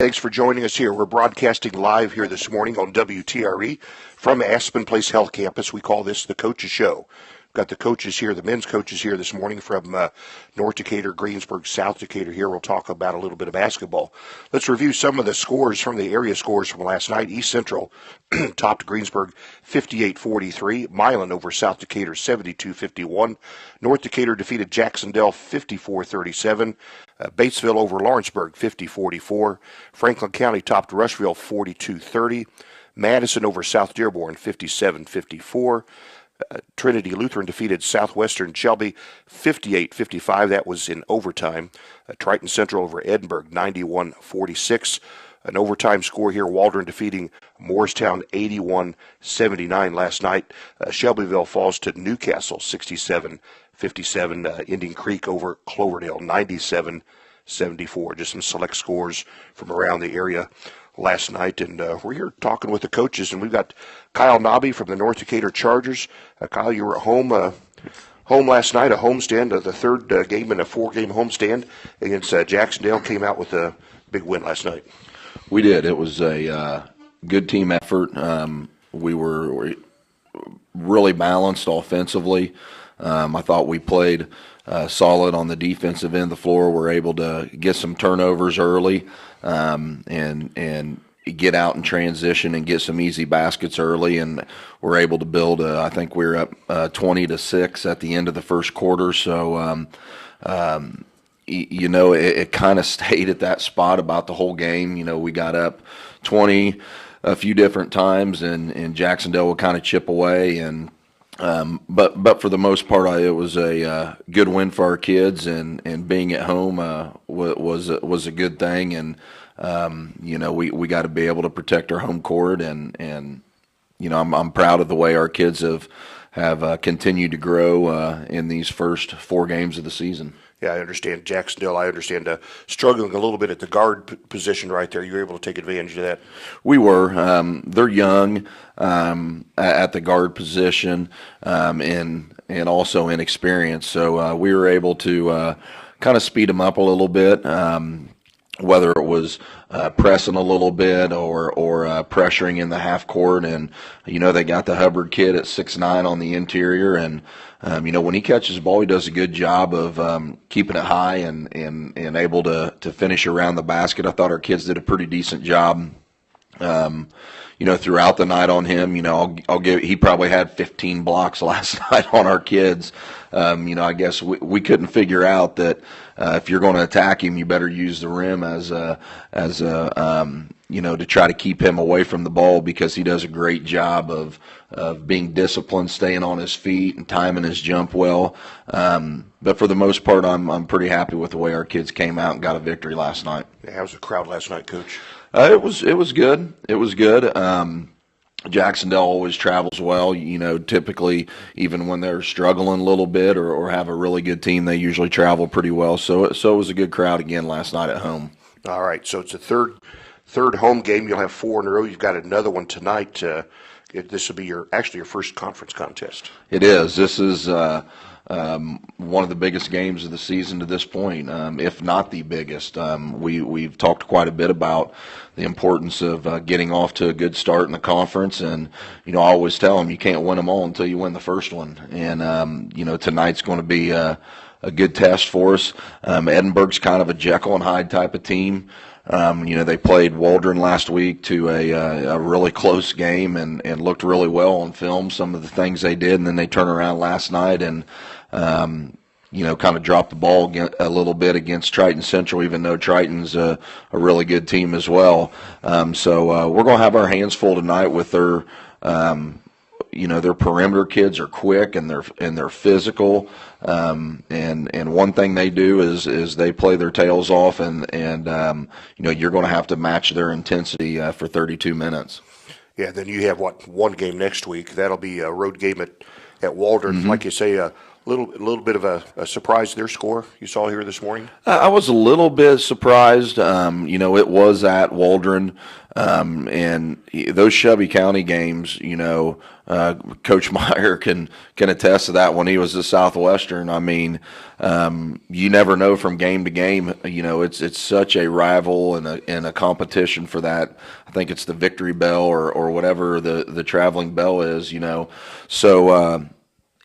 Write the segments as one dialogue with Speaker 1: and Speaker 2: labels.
Speaker 1: Thanks for joining us here. We're broadcasting live here this morning on WTRE from Aspen Place Health Campus. We call this the Coaches Show. We've got the coaches here, the men's coaches here this morning from North Decatur, Greensburg, South Decatur here. We'll talk about a little bit of basketball. Let's review some of the scores from the area scores from last night. East Central topped Greensburg 58-43. Milan over South Decatur 72-51. North Decatur defeated Jacksonville 54-37. Batesville over Lawrenceburg 50-44. Franklin County topped Rushville 42-30. Madison over South Dearborn 57-54. Trinity Lutheran defeated Southwestern Shelby 58-55. That was in overtime. Triton Central over Edinburgh 91-46. An overtime score here, Waldron defeating Morristown 81-79 last night. Shelbyville falls to Newcastle 67-57. Indian Creek over Cloverdale 97-74. Just some select scores from around the area last night, and we're here talking with the coaches, and we've got Kyle Nobby from the North Decatur Chargers. Kyle, you were at home last night, a homestand, the third game in a four-game homestand against Jacksonville. Came out with a big win last night.
Speaker 2: We did. It was a good team effort. We were really balanced offensively. I thought we played solid on the defensive end of the floor. We're able to get some turnovers early and get out in transition and get some easy baskets early, and we're able to build. I think we were up 20-6 at the end of the first quarter. So, it kind of stayed at that spot about the whole game. We got up 20 a few different times, and Jacksonville would kind of chip away and. But for the most part, it was a good win for our kids, and being at home was a good thing. And we got to be able to protect our home court, and I'm proud of the way our kids have continued to grow in these first four games of the season.
Speaker 1: Yeah, I understand Jacksonville. I understand struggling a little bit at the guard position right there. You were able to take advantage of that.
Speaker 2: We were. They're young at the guard position and also inexperienced. So we were able to kind of speed them up a little bit, whether it was pressing a little bit or pressuring in the half court. And, they got the Hubbard kid at 6'9" on the interior, and when he catches the ball, he does a good job of keeping it high and able to finish around the basket. I thought our kids did a pretty decent job, throughout the night on him. He probably had 15 blocks last night on our kids. I guess we couldn't figure out that if you're going to attack him, you better use the rim as to try to keep him away from the ball, because he does a great job of being disciplined, staying on his feet, and timing his jump well. But for the most part, I'm pretty happy with the way our kids came out and got a victory last night.
Speaker 1: Yeah, how was the crowd last night, Coach?
Speaker 2: It was good. It was good. Jacksonville always travels well. Typically, even when they're struggling a little bit or have a really good team, they usually travel pretty well. So it was a good crowd again last night at home.
Speaker 1: All right, so it's a third home game. You'll have four in a row. You've got another one tonight. This will be your first conference contest.
Speaker 2: It is. This is one of the biggest games of the season to this point, if not the biggest. We've talked quite a bit about the importance of getting off to a good start in the conference, and I always tell them you can't win them all until you win the first one. And tonight's going to be a good test for us. Edinburgh's kind of a Jekyll and Hyde type of team. They played Waldron last week to a really close game and looked really well on film, some of the things they did, and then they turned around last night and kind of dropped the ball a little bit against Triton Central, even though Triton's a really good team as well. So we're going to have our hands full tonight with their their perimeter kids are quick and they're physical. And one thing they do is they play their tails off, and you're going to have to match their intensity for 32 minutes.
Speaker 1: Yeah, then you have one game next week. That'll be a road game at Waldron. Mm-hmm. Like you say, little bit of a surprise their score you saw here this morning.
Speaker 2: I was a little bit surprised. It was at Waldron, and those Shelby County games. Coach Meyer can attest to that when he was at Southwestern. I mean, you never know from game to game. It's such a rival and a competition for that. I think it's the Victory Bell or whatever the traveling bell is. So.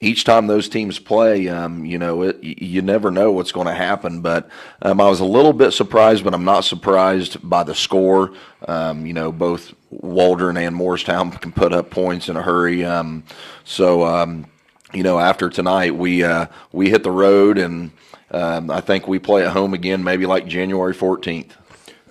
Speaker 2: Each time those teams play, you never know what's going to happen. But I was a little bit surprised, but I'm not surprised by the score. Both Waldron and Morristown can put up points in a hurry. After tonight, we hit the road, and I think we play at home again, maybe like January 14th.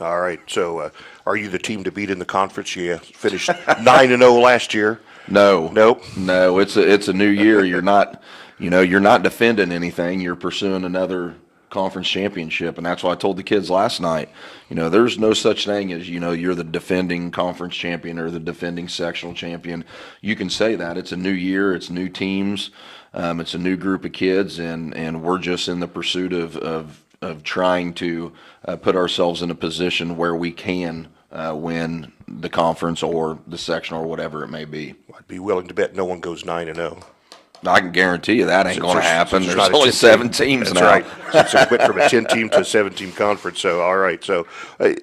Speaker 1: All right. So, are you the team to beat in the conference? You finished 9-0 last year.
Speaker 2: No.
Speaker 1: Nope.
Speaker 2: No, it's a new year. You're not defending anything. You're pursuing another conference championship, and that's why I told the kids last night. There's no such thing as you're the defending conference champion or the defending sectional champion. You can say that. It's a new year. It's new teams. It's a new group of kids, and we're just in the pursuit of trying to put ourselves in a position where we can win the conference or the sectional or whatever it may be.
Speaker 1: I'd be willing to bet no one goes 9-0.
Speaker 2: I can guarantee you that ain't going to happen. There's only 7 teams
Speaker 1: now.
Speaker 2: That's
Speaker 1: right. So it went from a 10-team to a 7-team conference. So, all right. So,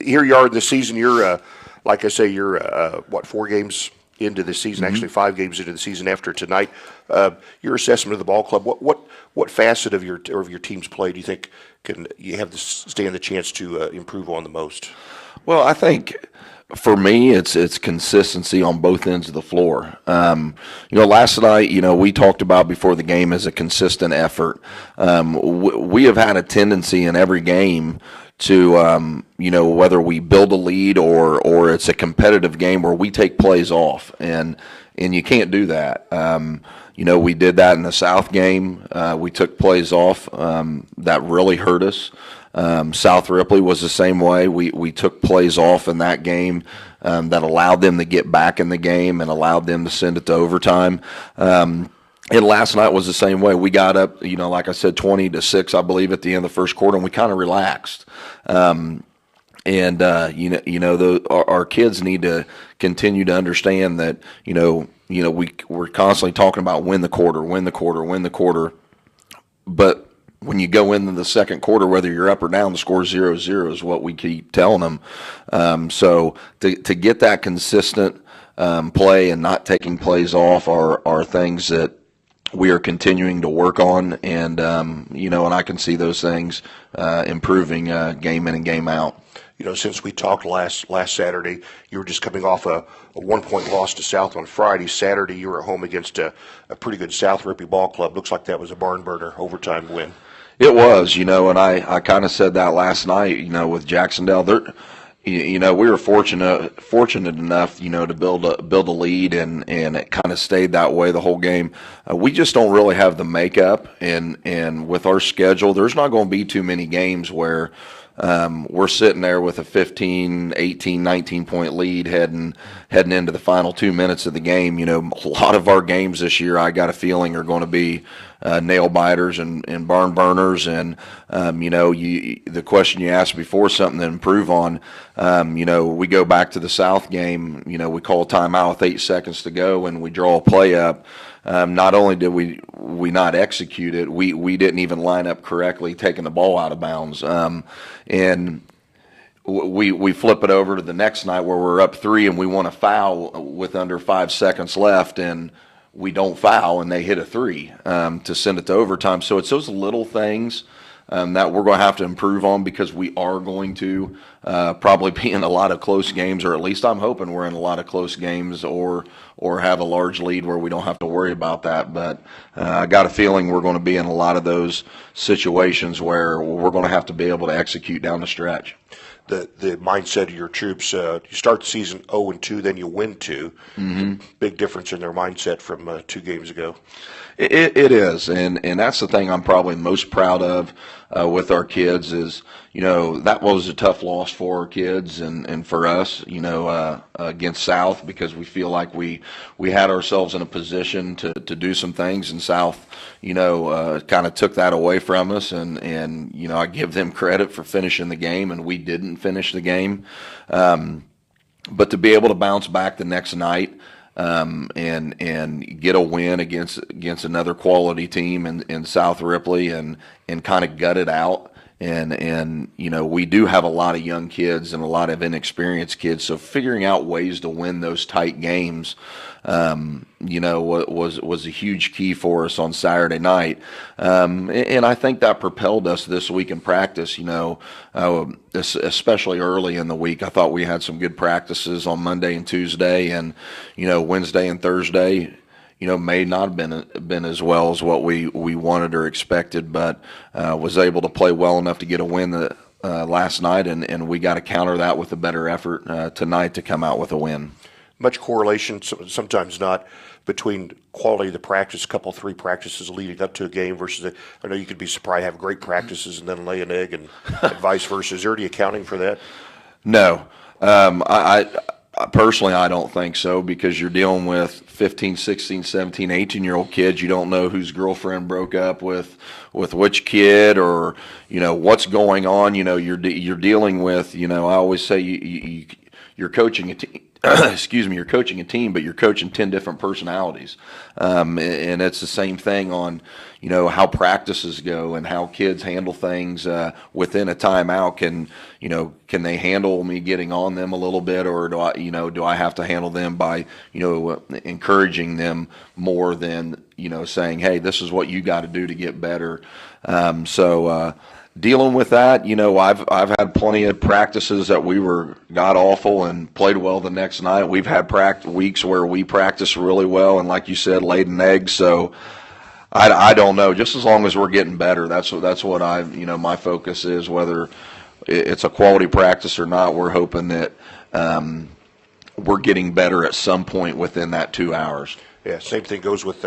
Speaker 1: here you are in the season. You're, like I say, you're, 4 games into the season, actually 5 games into the season after tonight. Your assessment of the ball club, what facet of your team's play do you think you have stand the chance to improve on the most?
Speaker 2: Well, I think for me, it's consistency on both ends of the floor. Last night, we talked about before the game as a consistent effort. We have had a tendency in every game to, whether we build a lead or it's a competitive game where we take plays off, and you can't do that. We did that in the South game. We took plays off. That really hurt us. South Ripley was the same way. We took plays off in that game that allowed them to get back in the game and allowed them to send it to overtime. And last night was the same way. We got up, like I said, 20-6, I believe, at the end of the first quarter, and we kind of relaxed. Our kids need to continue to understand that, we're constantly talking about win the quarter. But when you go into the second quarter, whether you're up or down, the score 0-0 is what we keep telling them. So to get that consistent play and not taking plays off are things that we are continuing to work on, and and I can see those things improving game in and game out.
Speaker 1: Since we talked last Saturday, you were just coming off a 1-point loss to South on Friday. Saturday, you were at home against a pretty good South Ripley ball club. Looks like that was a barn burner overtime win.
Speaker 2: It was, and I kind of said that last night, with Jacksonville. We were fortunate enough, to build a lead, and it kind of stayed that way the whole game. We just don't really have the makeup, and with our schedule, there's not going to be too many games where we're sitting there with a 15, 18, 19-point lead heading into the final 2 minutes of the game. A lot of our games this year, I got a feeling, are going to be nail biters and barn burners. And, the question you asked before, something to improve on, we go back to the South game, we call a timeout with 8 seconds to go and we draw a play up. Not only did we not execute it, we didn't even line up correctly taking the ball out of bounds. And we flip it over to the next night where we're up 3 and we want to foul with under 5 seconds left, and we don't foul, and they hit a 3 to send it to overtime. So it's those little things that we're going to have to improve on, because we are going to probably be in a lot of close games, or at least I'm hoping we're in a lot of close games, or have a large lead where we don't have to worry about that. But I got a feeling we're going to be in a lot of those situations where we're going to have to be able to execute down the stretch.
Speaker 1: the mindset of your troops. You start the season 0-2, then you win 2. Mm-hmm. Big difference in their mindset from 2 games ago.
Speaker 2: It is, and that's the thing I'm probably most proud of with our kids is, that was a tough loss for our kids and for us, against South, because we feel like we had ourselves in a position to do some things, and South, kind of took that away from us, and I give them credit for finishing the game, and we didn't finish the game. But to be able to bounce back the next night, and get a win against another quality team in South Ripley and kind of gut it out. And we do have a lot of young kids and a lot of inexperienced kids, so figuring out ways to win those tight games, was a huge key for us on Saturday night. And I think that propelled us this week in practice, especially early in the week. I thought we had some good practices on Monday and Tuesday, and, Wednesday and Thursday, may not have been as well as what we wanted or expected, but was able to play well enough to get a win last night, and we got to counter that with a better effort tonight to come out with a win.
Speaker 1: Much correlation, sometimes not, between quality of the practice, 3 practices leading up to a game versus I know you could be surprised, have great practices and then lay an egg and vice versa. Is there any accounting for that?
Speaker 2: No. I personally, I don't think so, because you're dealing with 15, 16, 17, 18-year-old kids. You don't know whose girlfriend broke up with which kid, or, what's going on. You're dealing with, I always say you're coaching a team. You're coaching a team, but you're coaching 10 different personalities. And it's the same thing on, how practices go and how kids handle things within a timeout. Can they handle me getting on them a little bit, or do I have to handle them by, encouraging them more than, saying, hey, this is what you got to do to get better. Dealing with that, I've had plenty of practices that we were god awful and played well the next night. We've had weeks where we practiced really well and, like you said, laid an egg. So I don't know. Just as long as we're getting better, that's what my focus is. Whether it's a quality practice or not, we're hoping that we're getting better at some point within that 2 hours.
Speaker 1: Yeah, same thing goes with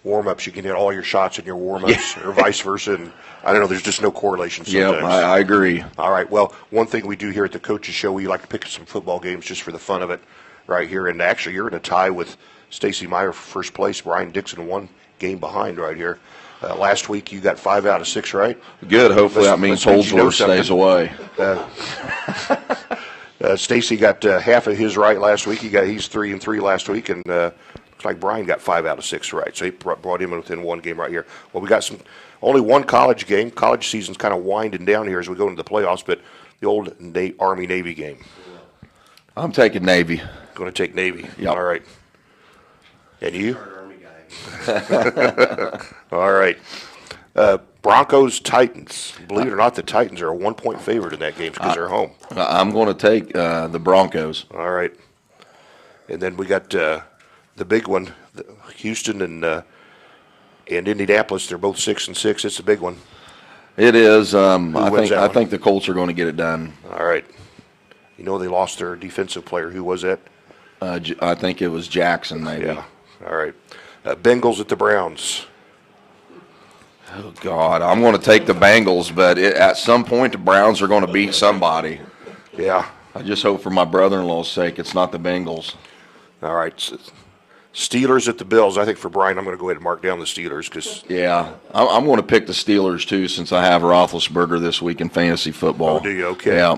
Speaker 1: warm-ups. You can hit all your shots in your warm-ups, or vice versa. And I don't know, there's just no correlation sometimes.
Speaker 2: Yep, I agree.
Speaker 1: All right, well, one thing we do here at the Coaches Show, we like to pick some football games just for the fun of it right here. And actually, you're in a tie with Stacy Meyer for first place. Brian Dixon 1 game behind right here. Last week, you got 5 out of 6 right.
Speaker 2: Good. Hopefully that means Holdsworth stays away.
Speaker 1: Stacy got half of his right last week. He's 3-3 last week, and looks like Brian got 5 out of 6 right. So he brought him in within 1 game right here. Well, we got only 1 college game. College season's kind of winding down here as we go into the playoffs, but the old Army-Navy game.
Speaker 2: I'm taking Navy.
Speaker 1: Going to take Navy.
Speaker 2: Yep.
Speaker 1: All right. And you? All right. Broncos, Titans. Believe it or not, the Titans are a 1-point favorite in that game because they're home.
Speaker 2: I'm going to take the Broncos.
Speaker 1: All right. And then we got the big one, Houston and Indianapolis. They're both 6-6. It's a big one.
Speaker 2: It is. I think the Colts are going to get it done.
Speaker 1: All right. They lost their defensive player. Who was that?
Speaker 2: I think it was Jackson, maybe.
Speaker 1: Yeah. All right. Bengals at the Browns.
Speaker 2: Oh, God. I'm going to take the Bengals, but at some point the Browns are going to beat somebody.
Speaker 1: Yeah.
Speaker 2: I just hope for my brother-in-law's sake it's not the Bengals.
Speaker 1: All right. Steelers at the Bills. I think for Brian, I'm going to go ahead and mark down the Steelers because.
Speaker 2: Yeah, I'm going to pick the Steelers too, since I have Roethlisberger this week in fantasy football.
Speaker 1: Oh, do you? Okay.
Speaker 2: Yeah.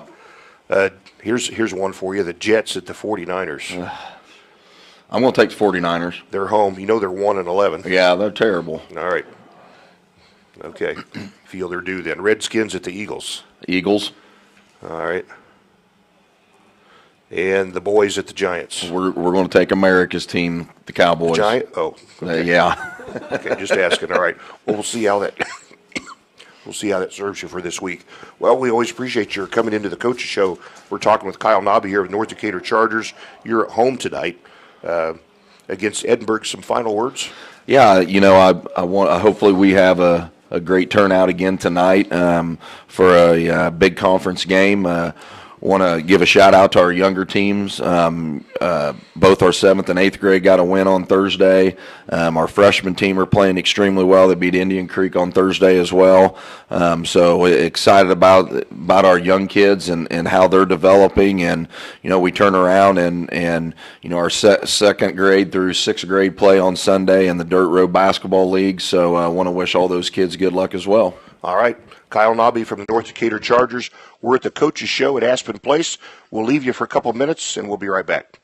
Speaker 1: Here's one for you: the Jets at the 49ers.
Speaker 2: I'm going to take the 49ers.
Speaker 1: They're home. They're 1-11.
Speaker 2: Yeah, they're terrible.
Speaker 1: All right. Okay. Feel their due then. Redskins at the Eagles.
Speaker 2: Eagles.
Speaker 1: All right. And the boys at the Giants.
Speaker 2: We're going to take America's team, the Cowboys.
Speaker 1: Oh. Okay.
Speaker 2: Yeah.
Speaker 1: Okay, just asking. All right. Well, we'll see how that serves you for this week. Well, we always appreciate your coming into the Coaches Show. We're talking with Kyle Nobby here with North Decatur Chargers. You're at home tonight against Edinburgh. Some final words?
Speaker 2: Yeah, I want. Hopefully, we have a great turnout again tonight for a big conference game. Want to give a shout out to our younger teams. Both our 7th and 8th grade got a win on Thursday. Our freshman team are playing extremely well. They beat Indian Creek on Thursday as well. So excited about our young kids and how they're developing. And we turn around and our second grade through 6th grade play on Sunday in the Dirt Road Basketball League. So I want to wish all those kids good luck as well.
Speaker 1: All right. Kyle Nobby from the North Decatur Chargers. We're at the Coaches Show at Aspen Place. We'll leave you for a couple minutes, and we'll be right back.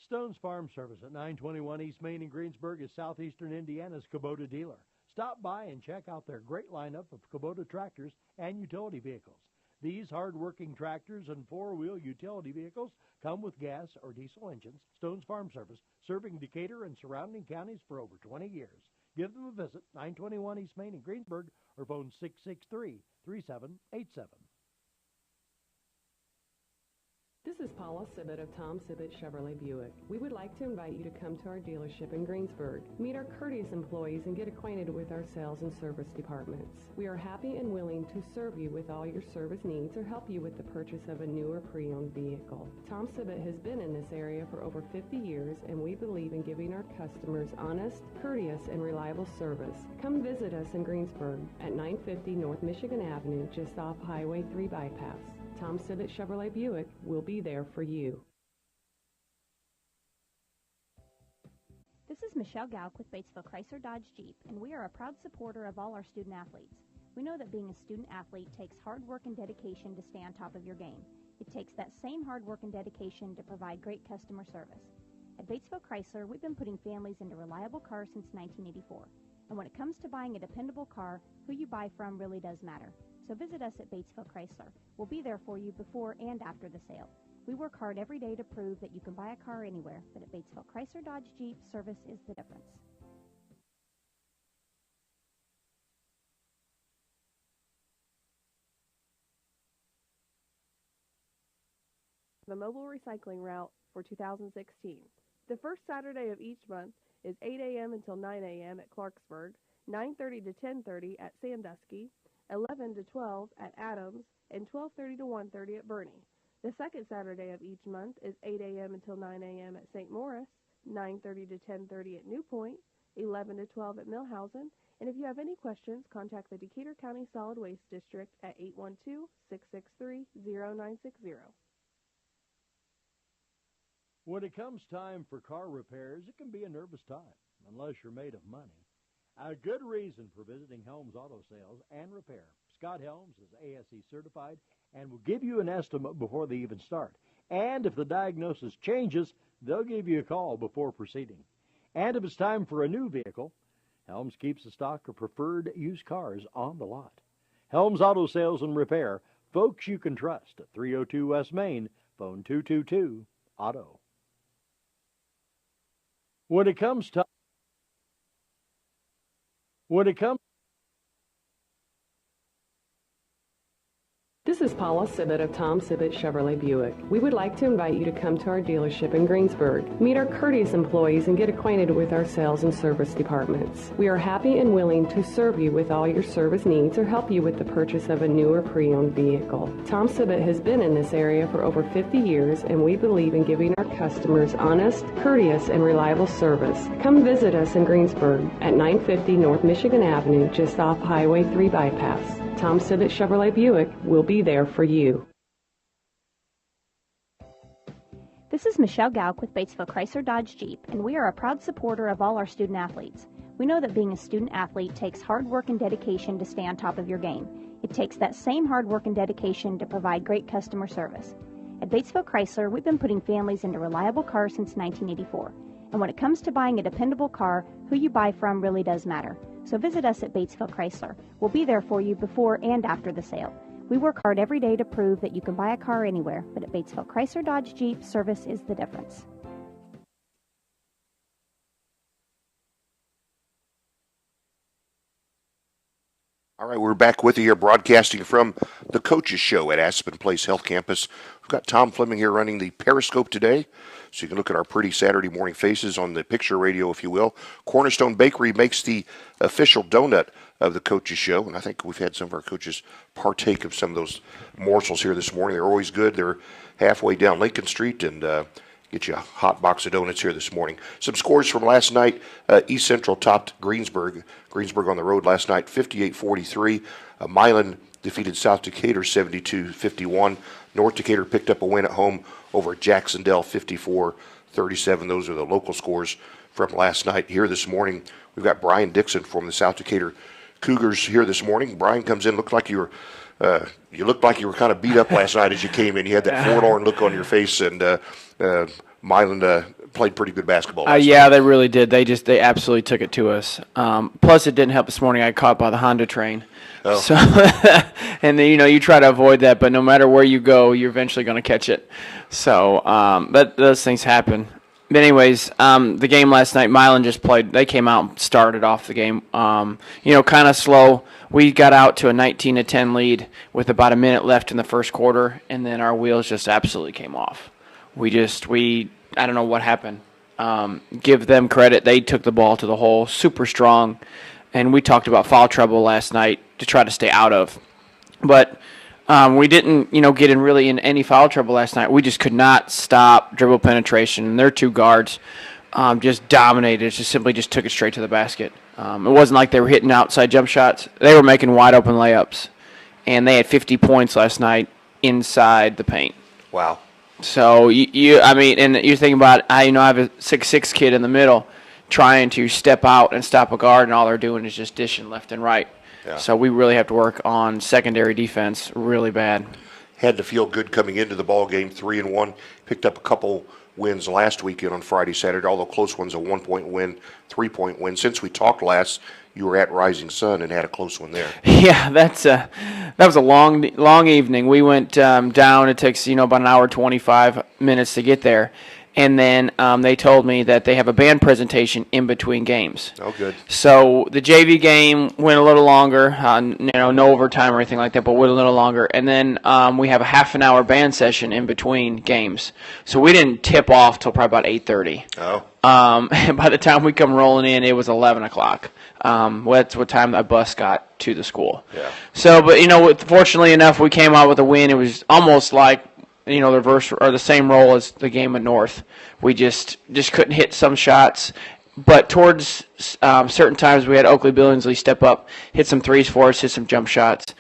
Speaker 3: Stone's Farm Service at 921 East Main in Greensburg is southeastern Indiana's Kubota dealer. Stop by and check out their great lineup of Kubota tractors and utility vehicles. These hard-working tractors and four-wheel utility vehicles come with gas or diesel engines. Stone's Farm Service, serving Decatur and surrounding counties for over 20 years. Give them a visit, 921 East Main in Greensburg, or phone 663-3787.
Speaker 4: This is Paula Sibbett of Tom Sibbett Chevrolet Buick. We would like to invite you to come to our dealership in Greensburg, meet our courteous employees, and get acquainted with our sales and service departments. We are happy and willing to serve you with all your service needs or help you with the purchase of a new or pre-owned vehicle. Tom Sibbett has been in this area for over 50 years, and we believe in giving our customers honest, courteous, and reliable service. Come visit us in Greensburg at 950 North Michigan Avenue, just off Highway 3 bypass. Tom Sibbett Chevrolet Buick will be there for you.
Speaker 5: This is Michelle Gauk with Batesville Chrysler Dodge Jeep, and we are a proud supporter of all our student athletes. We know that being a student athlete takes hard work and dedication to stay on top of your game. It takes that same hard work and dedication to provide great customer service. At Batesville Chrysler, we've been putting families into reliable cars since 1984. And when it comes to buying a dependable car, who you buy from really does matter. So visit us at Batesville Chrysler. We'll be there for you before and after the sale. We work hard every day to prove that you can buy a car anywhere, but at Batesville Chrysler Dodge Jeep, service is the difference.
Speaker 6: The mobile recycling route for 2016. The first Saturday of each month is 8 a.m. until 9 a.m. at Clarksburg, 9:30 to 10:30 at Sandusky, 11 to 12 at Adams, and 12:30 to 1:30 at Bernie. The second Saturday of each month is 8 a.m. until 9 a.m. at St. Morris, 9:30 to 10:30 at New Point, 11 to 12 at Millhausen, and if you have any questions, contact the Decatur County Solid Waste District at 812-663-0960.
Speaker 3: When it comes time for car repairs, it can be a nervous time, unless you're made of money. A good reason for visiting Helms Auto Sales and Repair. Scott Helms is ASE certified and will give you an estimate before they even start. And if the diagnosis changes, they'll give you a call before proceeding. And if it's time for a new vehicle, Helms keeps a stock of preferred used cars on the lot. Helms Auto Sales and Repair, folks you can trust at 302 West Main, phone 222-AUTO. When it comes
Speaker 4: This is Paula Sibbett of Tom Sibbett Chevrolet Buick. We would like to invite you to come to our dealership in Greensburg, meet our courteous employees, and get acquainted with our sales and service departments. We are happy and willing to serve you with all your service needs or help you with the purchase of a new or pre-owned vehicle. Tom Sibbett has been in this area for over 50 years, and we believe in giving our customers honest, courteous, and reliable service. Come visit us in Greensburg at 950 North Michigan Avenue, just off Highway 3 bypass. Tom Sibbett Chevrolet Buick will be there for you.
Speaker 5: This is Michelle Gauk with Batesville Chrysler Dodge Jeep, and we are a proud supporter of all our student athletes. We know that being a student athlete takes hard work and dedication to stay on top of your game. It takes that same hard work and dedication to provide great customer service. At Batesville Chrysler, we've been putting families into reliable cars since 1984. And when it comes to buying a dependable car, who you buy from really does matter. So visit us at Batesville Chrysler. We'll be there for you before and after the sale. We work hard every day to prove that you can buy a car anywhere, but at Batesville Chrysler Dodge Jeep, service is the difference.
Speaker 1: All right, we're back with you here, broadcasting from the Coaches Show at Aspen Place Health Campus. We've got Tom Fleming here running the Periscope today, so you can look at our pretty Saturday morning faces on the picture radio, if you will. Cornerstone Bakery makes the official donut of the Coaches Show, and I think we've had some of our coaches partake of some of those morsels here this morning. They're always good. They're halfway down Lincoln Street, and get you a hot box of donuts here this morning. Some scores from last night. East Central topped Greensburg. Greensburg on the road last night, 58-43. Milan defeated South Decatur 72-51. North Decatur picked up a win at home over Jacksonville 54-37. Those are the local scores from last night. Here this morning, we've got Brian Dixon from the South Decatur Cougars here this morning. Brian comes in, looked like you looked like you were kind of beat up last night as you came in. You had that forlorn look on your face, and Milan played pretty good basketball last
Speaker 7: yeah,
Speaker 1: night.
Speaker 7: they really did. They absolutely took it to us. Plus, it didn't help this morning. I got caught by the Honda train.
Speaker 1: Oh.
Speaker 7: So, and then, you try to avoid that, but no matter where you go, you're eventually going to catch it. So, those things happen. But anyways, the game last night, Milan just played. They came out and started off the game, kind of slow. We got out to a 19-10 lead with about a minute left in the first quarter, and then our wheels just absolutely came off. I don't know what happened. Give them credit. They took the ball to the hole, super strong. And we talked about foul trouble last night to try to stay out of. But we didn't, get in any foul trouble last night. We just could not stop dribble penetration. And their two guards just dominated. Simply took it straight to the basket. It wasn't like they were hitting outside jump shots. They were making wide open layups. And they had 50 points last night inside the paint.
Speaker 1: Wow.
Speaker 7: So, and you're thinking about, I have a 6'6" kid in the middle trying to step out and stop a guard, and all they're doing is just dishing left and right.
Speaker 1: Yeah.
Speaker 7: So we really have to work on secondary defense really bad.
Speaker 1: Had to feel good coming into the ball game, 3-1. Picked up a couple wins last weekend on Friday, Saturday, although close ones, a 1-point win, 3-point win. Since we talked last, you were at Rising Sun and had a close one there.
Speaker 7: Yeah, that was a long evening. We went down. It takes about an hour 25 minutes to get there. And then they told me that they have a band presentation in between games.
Speaker 1: Oh, good.
Speaker 7: So the JV game went a little longer, no overtime or anything like that, but went a little longer. And then we have a half an hour band session in between games. So we didn't tip off till probably about 8:30.
Speaker 1: Oh.
Speaker 7: And by the time we come rolling in, it was 11 o'clock. That's what time that bus got to the school.
Speaker 1: Yeah.
Speaker 7: So, but, fortunately enough, we came out with a win. It was almost like, the reverse or the same role as the game at North. We just couldn't hit some shots. But towards certain times, we had Oakley Billingsley step up, hit some threes for us, hit some jump shots.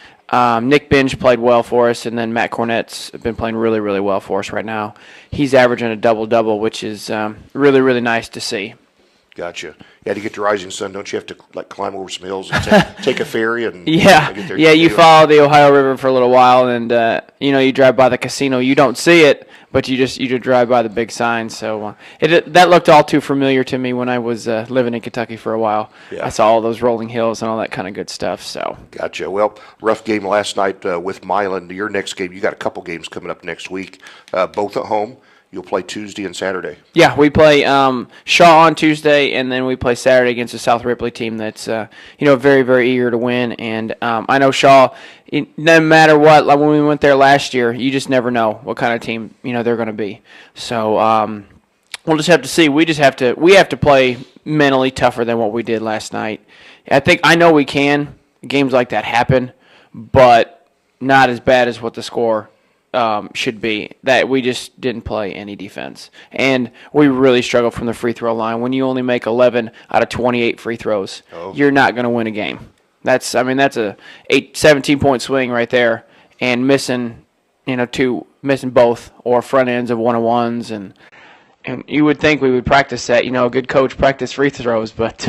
Speaker 7: Nick Binge played well for us, and then Matt Cornett's been playing really, really well for us right now. He's averaging a double-double, which is really, really nice to see.
Speaker 1: Gotcha. You had to get to Rising Sun. Don't you have to climb over some hills and take a ferry and
Speaker 7: yeah,
Speaker 1: get there?
Speaker 7: Yeah. You follow the Ohio River for a little while, and you drive by the casino. You don't see it, but you just drive by the big sign. So that looked all too familiar to me when I was living in Kentucky for a while.
Speaker 1: Yeah.
Speaker 7: I saw all those rolling hills and all that kind of good stuff. So
Speaker 1: gotcha. Well, rough game last night with Milan. Your next game, you got a couple games coming up next week, both at home. You'll play Tuesday and Saturday. Yeah,
Speaker 7: we play Shaw on Tuesday, and then we play Saturday against a South Ripley team that's very, very eager to win. And I know Shaw, no matter what, like when we went there last year, you just never know what kind of team they're going to be. So we'll just have to see. We have to play mentally tougher than what we did last night. I know we can. Games like that happen, but not as bad as what the score should be. That we just didn't play any defense, and we really struggled from the free throw line. When you only make 11 out of 28 free throws, you're not going to win a game. That's a 17-point swing right there, and missing both or front ends of one-on-ones, and you would think we would practice that. A good coach practice free throws, but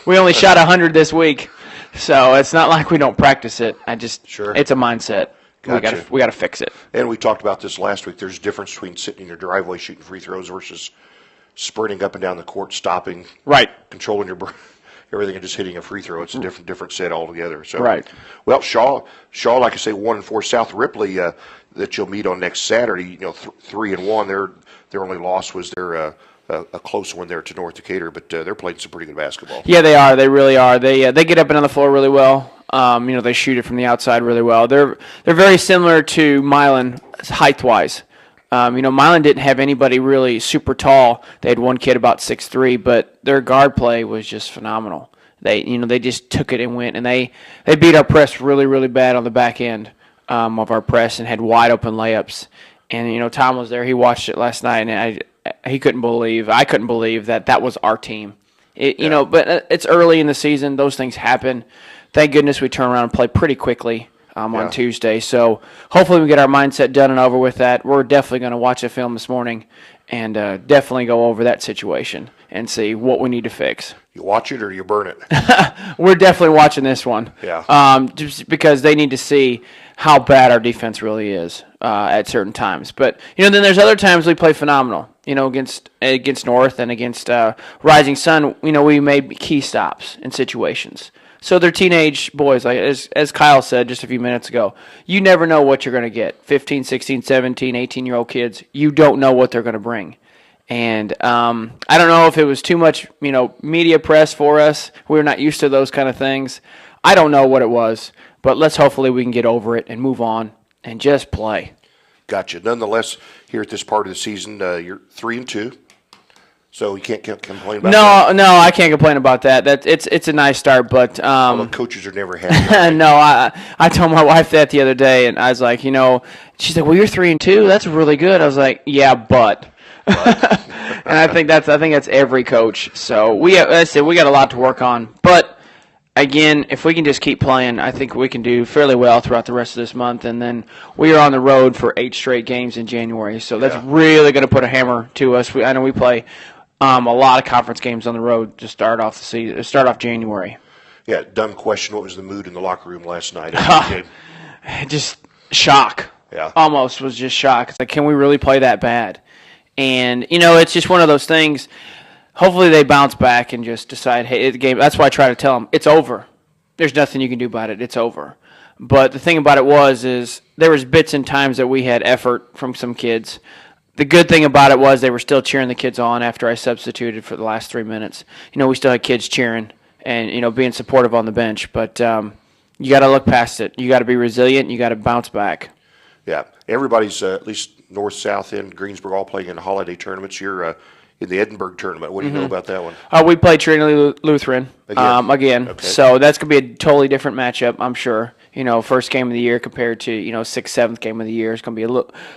Speaker 7: we only shot 100 this week, so it's not like we don't practice it. It's a mindset.
Speaker 1: Gotcha.
Speaker 7: We got to fix it.
Speaker 1: And we talked about this last week. There's a difference between sitting in your driveway shooting free throws versus sprinting up and down the court, stopping,
Speaker 7: right,
Speaker 1: controlling everything, and just hitting a free throw. It's a different set altogether. So,
Speaker 7: right.
Speaker 1: Well, Shaw, like I say, 1-4. South Ripley that you'll meet on next Saturday. 3-1. Their only loss was their a close one there to North Decatur, but they're playing some pretty good basketball.
Speaker 7: Yeah, they are. They really are. They get up and on the floor really well. They shoot it from the outside really well. They're very similar to Milan height-wise. Milan didn't have anybody really super tall. They had one kid about 6'3", but their guard play was just phenomenal. They just took it and went, and they beat our press really, really bad on the back end of our press and had wide open layups. And Tom was there; he watched it last night, and I couldn't believe that was our team. But it's early in the season; those things happen. Thank goodness we turn around and play pretty quickly on Tuesday. So hopefully we get our mindset done and over with that. We're definitely going to watch a film this morning and definitely go over that situation and see what we need to fix.
Speaker 1: You watch it or you burn it?
Speaker 7: We're definitely watching this one.
Speaker 1: Yeah.
Speaker 7: Just because they need to see how bad our defense really is at certain times. But, then there's other times we play phenomenal, against North and against Rising Sun. We made key stops in situations. So they're teenage boys, like as Kyle said just a few minutes ago. You never know what you're going to get. 15, 16, 17, 18-year-old kids, you don't know what they're going to bring. And I don't know if it was too much, media press for us. We're not used to those kind of things. I don't know what it was, but hopefully we can get over it and move on and just play.
Speaker 1: Gotcha. Nonetheless, here at this part of the season, you're 3-2. So you can't complain about that?
Speaker 7: No, I can't complain about that. It's a nice start, but
Speaker 1: although coaches are never happy.
Speaker 7: No, I told my wife that the other day, and I was like, she's like, well, you're 3-2. That's really good. I was like, yeah, but. And I think that's every coach. So we got a lot to work on, but. Again, if we can just keep playing, I think we can do fairly well throughout the rest of this month. And then we are on the road for 8 straight games in January. So that's really going to put a hammer to us. I know we play a lot of conference games on the road to start off the season, start off January.
Speaker 1: Yeah, dumb question. What was the mood in the locker room last night?
Speaker 7: Just shock.
Speaker 1: Yeah.
Speaker 7: Almost was just shock. It's like, can we really play that bad? And, it's just one of those things. Hopefully they bounce back and just decide, hey, the game. That's why I try to tell them, it's over. There's nothing you can do about it. It's over. But the thing about it is there was bits and times that we had effort from some kids. The good thing about it was they were still cheering the kids on after I substituted for the last 3 minutes. We still had kids cheering and, being supportive on the bench. But you got to look past it. You got to be resilient. You got to bounce back.
Speaker 1: Yeah. Everybody's, at least north, south end, Greensboro, all playing in holiday tournaments. You're in the Edinburgh tournament. What do you know about that one?
Speaker 7: We play Trinity Lutheran again.
Speaker 1: Okay.
Speaker 7: So that's going to be a totally different matchup, I'm sure. First game of the year compared to, 6th, 7th game of the year. It's going to be a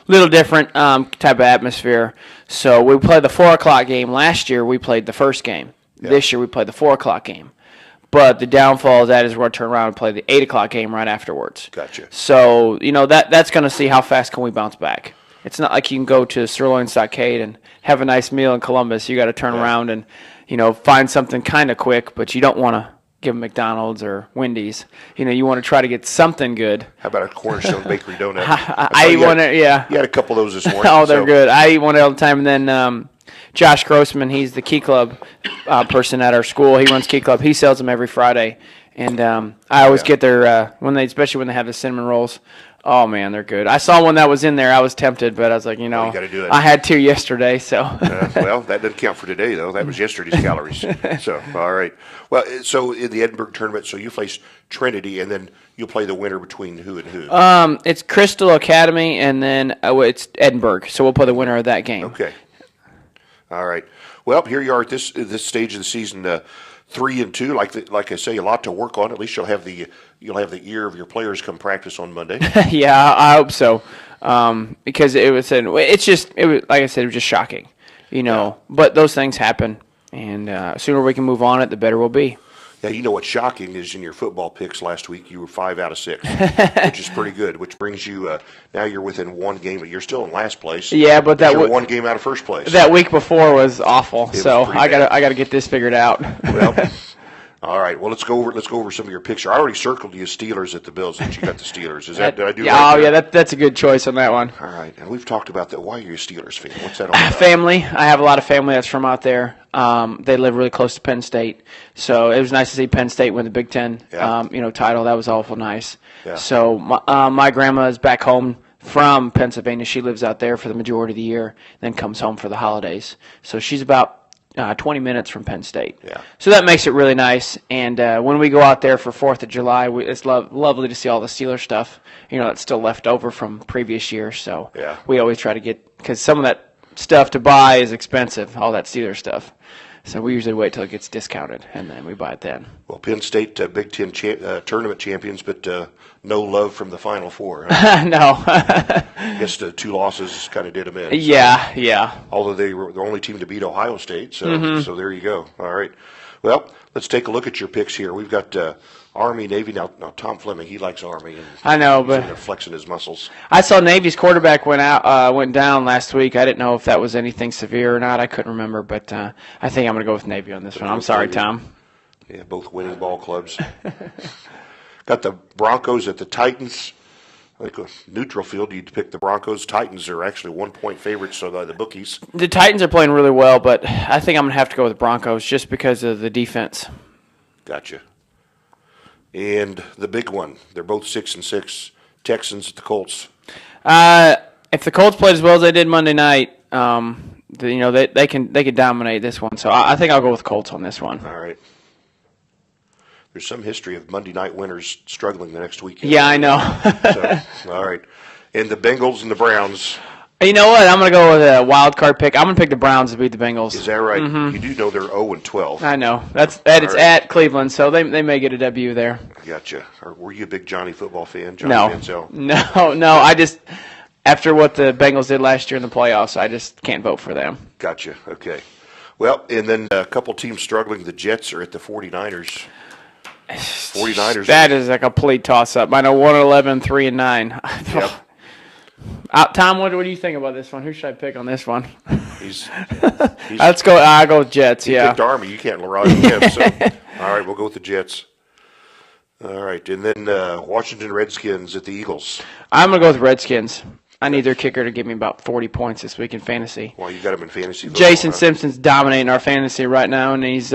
Speaker 7: little different type of atmosphere. So we play the 4 o'clock game. Last year we played the first game. Yeah. This year we played the 4 o'clock game. But the downfall of that is we're going to turn around and play the 8 o'clock game right afterwards.
Speaker 1: Gotcha.
Speaker 7: So, that's going to see how fast can we bounce back. It's not like you can go to Sirloin Stockade and have a nice meal in Columbus. You got to turn around and, find something kind of quick, but you don't want to give them McDonald's or Wendy's. You want to try to get something good.
Speaker 1: How about a Cornerstone Bakery donut? You had a couple of those this morning.
Speaker 7: Oh, they're good. I eat one all the time. And then Josh Grossman, he's the Key Club person at our school. He runs Key Club. He sells them every Friday. And I always get their, especially when they have the cinnamon rolls. Oh, man, they're good. I saw one that was in there. I was tempted, but I was like,
Speaker 1: you gotta do it.
Speaker 7: I had 2 yesterday, so.
Speaker 1: Well, that doesn't count for today, though. That was yesterday's calories. So, all right. Well, so in the Edinburgh tournament, so you face Trinity, and then you'll play the winner between who and who?
Speaker 7: It's Crystal Academy, and then it's Edinburgh. So we'll play the winner of that game.
Speaker 1: Okay. All right. Well, here you are at this stage of the season, 3-2. Like I say, a lot to work on. At least you'll have the ear of your players come practice on Monday.
Speaker 7: Yeah, I hope so. Because it was like I said, it was just shocking, But those things happen, and sooner we can move on it, the better we'll be.
Speaker 1: Yeah, what's shocking is in your football picks last week, you were 5 out of 6, which is pretty good. Which brings you now you're within 1 game, but you're still in last place.
Speaker 7: Yeah, but
Speaker 1: you're 1 game out of first place.
Speaker 7: That week before was awful, I gotta get this figured out.
Speaker 1: Well, all right. Well, let's go over some of your picks. I already circled you Steelers at the Bills, and you got the Steelers. Did I do right?
Speaker 7: Yeah, that's a good choice on that one.
Speaker 1: All right, and we've talked about that. Why are you a Steelers fan? What's that all about?
Speaker 7: Family. I have a lot of family that's from out there. They live really close to Penn State, so it was nice to see Penn State win the Big Ten, title. That was awful nice. Yeah. So my grandma is back home from Pennsylvania. She lives out there for the majority of the year, then comes home for the holidays. So she's about 20 minutes from Penn State.
Speaker 1: Yeah.
Speaker 7: So that makes it really nice. And when we go out there for 4th of July, it's lovely to see all the Steelers stuff, that's still left over from previous years. So we always try to get, because some of that stuff to buy is expensive, all that Steelers stuff. So we usually wait till it gets discounted, and then we buy it then.
Speaker 1: Well, Penn State Big Ten tournament champions, but no love from the Final Four. Huh?
Speaker 7: No.
Speaker 1: I guess the 2 losses kind of did them in. So.
Speaker 7: Yeah.
Speaker 1: Although they were the only team to beat Ohio State, so
Speaker 7: Mm-hmm.
Speaker 1: there you go. All right. Well, let's take a look at your picks here. We've got Army, Navy. Now Tom Fleming, he likes Army. And
Speaker 7: I know,
Speaker 1: he's
Speaker 7: but
Speaker 1: in there flexing his muscles.
Speaker 7: I saw Navy's quarterback went down last week. I didn't know if that was anything severe or not. I couldn't remember, but I think I'm going to go with Navy on this one. I'm sorry, Tom.
Speaker 1: Yeah, both winning ball clubs. Got the Broncos at the Titans. I think a neutral field, you'd pick the Broncos. Titans are actually 1-point favorites, so by the bookies.
Speaker 7: The Titans are playing really well, but I think I'm going to have to go with the Broncos just because of the defense.
Speaker 1: Gotcha. And the big one, they're both 6-6. Texans at the Colts.
Speaker 7: If the Colts played as well as they did Monday night, they can dominate this one. So I think I'll go with Colts on this one.
Speaker 1: All right. There's some history of Monday night winners struggling the next weekend.
Speaker 7: Yeah, I know.
Speaker 1: So, all right. And the Bengals and the Browns.
Speaker 7: You know what? I'm going to go with a wild card pick. I'm going to pick the Browns to beat the Bengals.
Speaker 1: Is that right?
Speaker 7: Mm-hmm.
Speaker 1: You do know they're 0-12.
Speaker 7: I know. It's at Cleveland, so they may get a W there.
Speaker 1: Gotcha. Were you a big Johnny football fan?
Speaker 7: No.
Speaker 1: Manziel?
Speaker 7: No. I just, after what the Bengals did last year in the playoffs, I just can't vote for them.
Speaker 1: Gotcha. Okay. Well, and then a couple teams struggling. The Jets are at the 49ers. 49ers.
Speaker 7: That is a complete toss-up. I know 1-11, 3-9.
Speaker 1: Yep.
Speaker 7: Tom, what do you think about this one? Who should I pick on this one?
Speaker 1: He's
Speaker 7: Let's go. I'll go with Jets.
Speaker 1: he
Speaker 7: Yeah.
Speaker 1: picked Army. You can't ride him. So, all right, we'll go with the Jets. All right, and then Washington Redskins at the Eagles.
Speaker 7: I'm gonna go with Redskins. I need their kicker to give me about 40 points this week in fantasy.
Speaker 1: Well, you got him in fantasy.
Speaker 7: Jason
Speaker 1: huh?
Speaker 7: Simpson's dominating our fantasy right now, and he's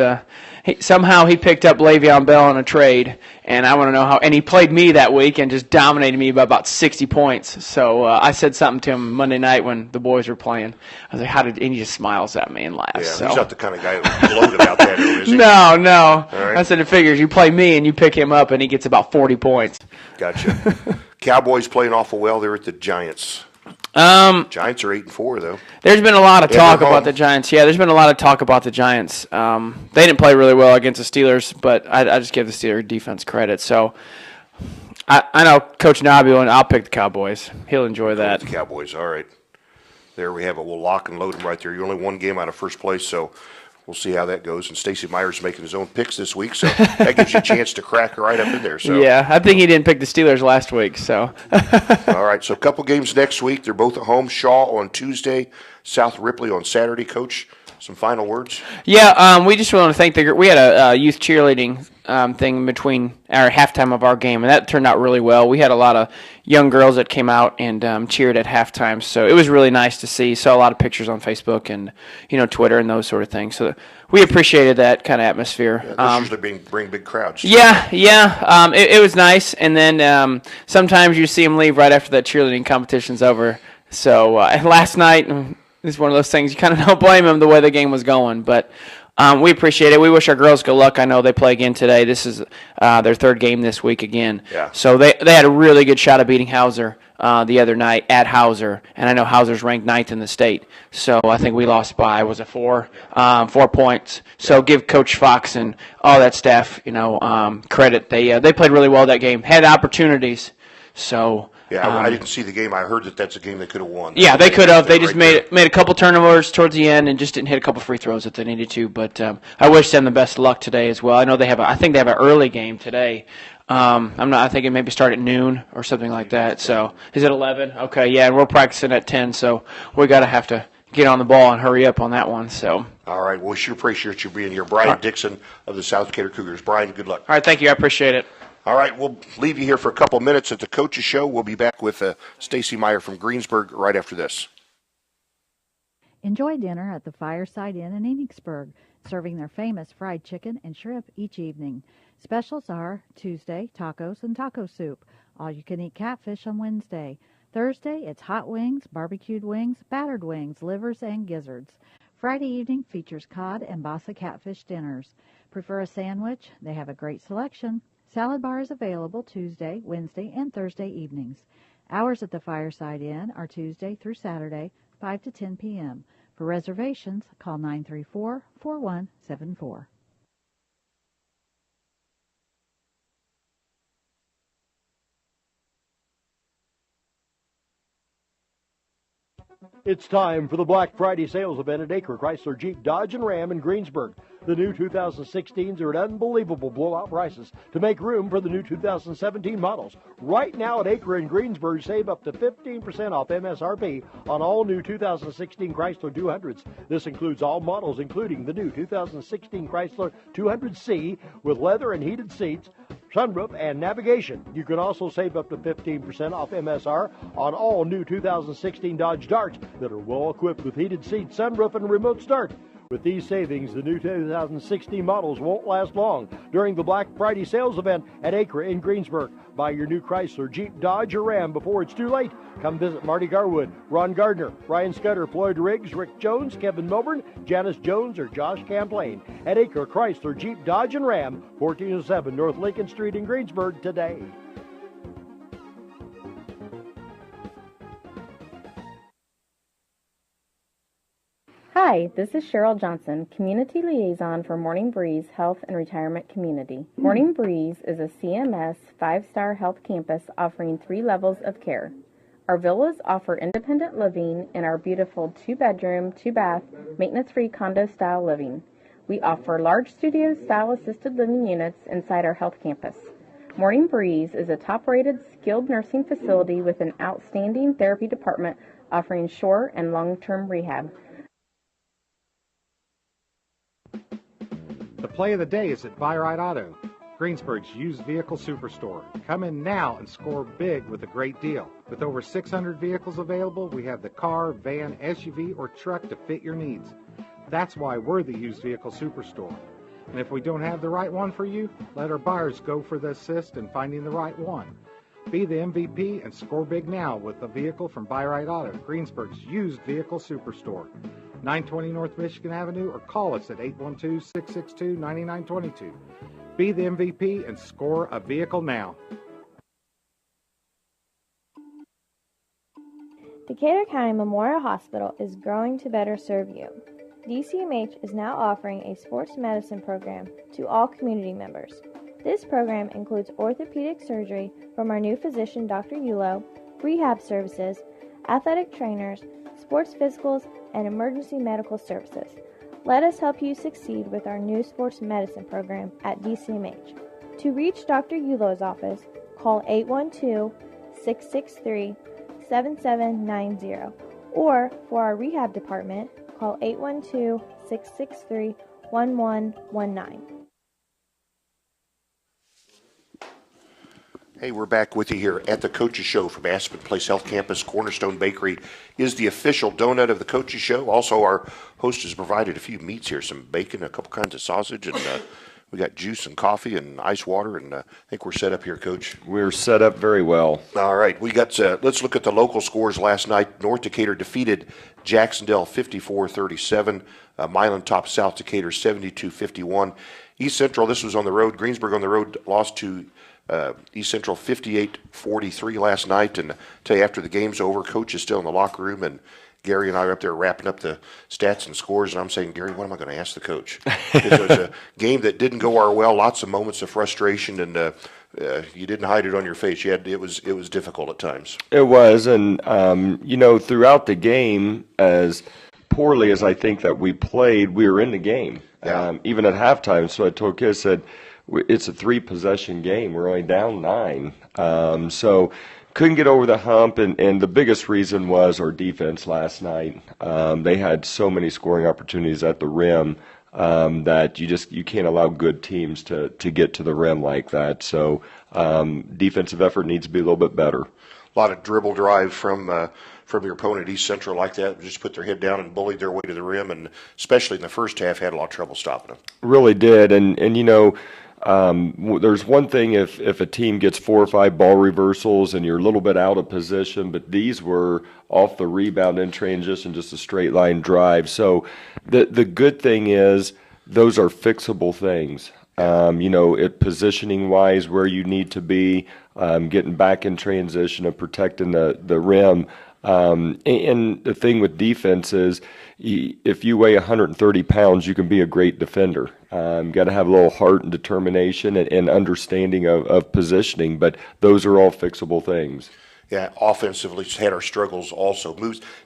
Speaker 7: somehow he picked up Le'Veon Bell in a trade, and I want to know how. And he played me that week and just dominated me by about 60 points. So I said something to him Monday night when the boys were playing. I was like, "How did?" And he just smiles at me and laughs.
Speaker 1: Yeah,
Speaker 7: so.
Speaker 1: he's not the kind of guy who's gloated about that, is he?
Speaker 7: No.
Speaker 1: right.
Speaker 7: I said it figures. You play me and you pick him up, and he gets about 40 points.
Speaker 1: Gotcha. Cowboys playing awful well. They're at the Giants. Giants are 8-4 though.
Speaker 7: There's been a lot of
Speaker 1: And
Speaker 7: talk
Speaker 1: they're
Speaker 7: about
Speaker 1: home.
Speaker 7: the Giants. Yeah, there's been a lot of talk about the Giants. They didn't play really well against the Steelers, but I just give the Steelers defense credit. So I know Coach Nabio, and I'll pick the Cowboys. He'll enjoy that.
Speaker 1: The Cowboys. All right. There we have it. We'll lock and load them right there. You're only one game out of first place, so we'll see how that goes. And Stacey Myers making his own picks this week, so that gives you a chance to crack right up in there. So
Speaker 7: Yeah, I think he didn't pick the Steelers last week. So
Speaker 1: all right. So a couple games next week. They're both at home. Shaw on Tuesday, South Ripley on Saturday. Coach, some final words?
Speaker 7: yeah, we just want to thank we had a youth cheerleading thing between our halftime of our game, and that turned out really well. We had a lot of young girls that came out and cheered at halftime, so it was really nice to see. Saw a lot of pictures on Facebook and Twitter and those sort of things. So we appreciated that kind of atmosphere.
Speaker 1: Those usually bring big crowds.
Speaker 7: Yeah. It was nice, and then sometimes you see them leave right after that cheerleading competition's over. So and last night, it's one of those things you kind of don't blame them the way the game was going, but. We appreciate it. We wish our girls good luck. I know they play again today. This is their third game this week again.
Speaker 1: Yeah.
Speaker 7: So they had a really good shot of beating Hauser the other night at Hauser, and I know Hauser's ranked 9th in the state. So I think we lost by 4 points. So give Coach Fox and all that staff credit. They played really well that game. Had opportunities. So.
Speaker 1: Yeah, I didn't see the game. I heard that's a game they could have won.
Speaker 7: Yeah, they could have. They just
Speaker 1: right
Speaker 7: made a couple turnovers towards the end and just didn't hit a couple free throws if they needed to. But I wish them the best of luck today as well. I know I think they have an early game today. I think it maybe start at noon or something like that. So is it 11? Okay, yeah, and we're practicing at 10. So we have to get on the ball and hurry up on that one. So.
Speaker 1: All right. Well, we sure appreciate you being here, Brian Dixon of the South Decatur Cougars. Brian, good luck.
Speaker 7: All right, thank you. I appreciate it.
Speaker 1: All right, we'll leave you here for a couple minutes at the Coach's Show. We'll be back with Stacey Meyer from Greensburg right after this.
Speaker 8: Enjoy dinner at the Fireside Inn in Enochsburg, serving their famous fried chicken and shrimp each evening. Specials are Tuesday, tacos and taco soup. All-you-can-eat catfish on Wednesday. Thursday, it's hot wings, barbecued wings, battered wings, livers, and gizzards. Friday evening features cod and bassa catfish dinners. Prefer a sandwich? They have a great selection. Salad bar is available Tuesday, Wednesday, and Thursday evenings. Hours at the Fireside Inn are Tuesday through Saturday, 5 to 10 p.m. For reservations, call 934-4174.
Speaker 3: It's time for the Black Friday sales event at Acre Chrysler Jeep Dodge and Ram in Greensburg. The new 2016s are at unbelievable blowout prices to make room for the new 2017 models. Right now at Acre in Greensburg, save up to 15% off MSRP on all new 2016 Chrysler 200s. This includes all models, including the new 2016 Chrysler 200C with leather and heated seats, sunroof, and navigation. You can also save up to 15% off MSR on all new 2016 Dodge Darts that are well equipped with heated seats, sunroof, and remote start. With these savings, the new 2016 models won't last long during the Black Friday sales event at Acre in Greensburg. Buy your new Chrysler, Jeep, Dodge, or Ram before it's too late. Come visit Marty Garwood, Ron Gardner, Ryan Scudder, Floyd Riggs, Rick Jones, Kevin Milburn, Janice Jones, or Josh Camplain at Acre Chrysler, Jeep, Dodge, and Ram, 1407 North Lincoln Street in Greensburg today.
Speaker 9: Hi, this is Cheryl Johnson, Community Liaison for Morning Breeze Health and Retirement Community. Morning Breeze is a CMS 5-star health campus offering 3 levels of care. Our villas offer independent living in our beautiful 2-bedroom, 2-bath, maintenance-free condo-style living. We offer large studio-style assisted living units inside our health campus. Morning Breeze is a top-rated skilled nursing facility with an outstanding therapy department offering short and long-term rehab.
Speaker 10: The play of the day is at Buy Right Auto, Greensburg's used vehicle superstore. Come in now and score big with a great deal. With over 600 vehicles available, we have the car, van, SUV, or truck to fit your needs. That's why we're the used vehicle superstore. And if we don't have the right one for you, let our buyers go for the assist in finding the right one. Be the MVP and score big now with a vehicle from Buy Right Auto, Greensburg's used vehicle superstore. 920 North Michigan Avenue, or call us at 812-662-9922. Be the MVP and score a vehicle now.
Speaker 11: Decatur County Memorial Hospital is growing to better serve you. DCMH is now offering a sports medicine program to all community members. This program includes orthopedic surgery from our new physician, Dr. Yulo, rehab services, athletic trainers, sports physicals, and emergency medical services. Let us help you succeed with our new sports medicine program at DCMH. To reach Dr. Yulo's office, call 812-663-7790, or for our rehab department, call 812-663-1119.
Speaker 1: Hey, we're back with you here at the Coaches Show from Aspen Place Health Campus. Cornerstone Bakery is the official donut of the Coaches Show. Also, our host has provided a few meats here, some bacon, a couple kinds of sausage, and we got juice and coffee and ice water, and I think we're set up here, Coach.
Speaker 12: We're set up very well.
Speaker 1: All right, we got. Let's look at the local scores last night. North Decatur defeated Jacksonville 54-37. Milan topped South Decatur 72-51. East Central, this was on the road. Greensburg on the road lost to East Central 58-43 last night, and I tell you, after the game's over, Coach is still in the locker room, and Gary and I are up there wrapping up the stats and scores, and I'm saying, Gary, what am I going to ask the coach? Because it was a game that didn't go our well, lots of moments of frustration, and you didn't hide it on your face. It was difficult at times.
Speaker 12: It was, and throughout the game, as poorly as I think that we played, we were in the game, even at halftime. So I told kids, said, it's a 3-possession game. We're only down 9. So couldn't get over the hump, and the biggest reason was our defense last night. They had so many scoring opportunities at the rim that you can't allow good teams to get to the rim like that. So defensive effort needs to be a little bit better.
Speaker 1: A lot of dribble drive from your opponent, East Central, like that. Just put their head down and bullied their way to the rim, and especially in the first half, had a lot of trouble stopping them.
Speaker 12: Really did, and there's one thing if a team gets 4 or 5 ball reversals and you're a little bit out of position, but these were off the rebound in transition, just a straight line drive. So the good thing is those are fixable things. Positioning wise, where you need to be, getting back in transition and protecting the rim. And the thing with defense is, if you weigh 130 pounds, you can be a great defender. Got to have a little heart and determination and understanding of positioning, but those are all fixable things.
Speaker 1: Yeah, offensively had our struggles also.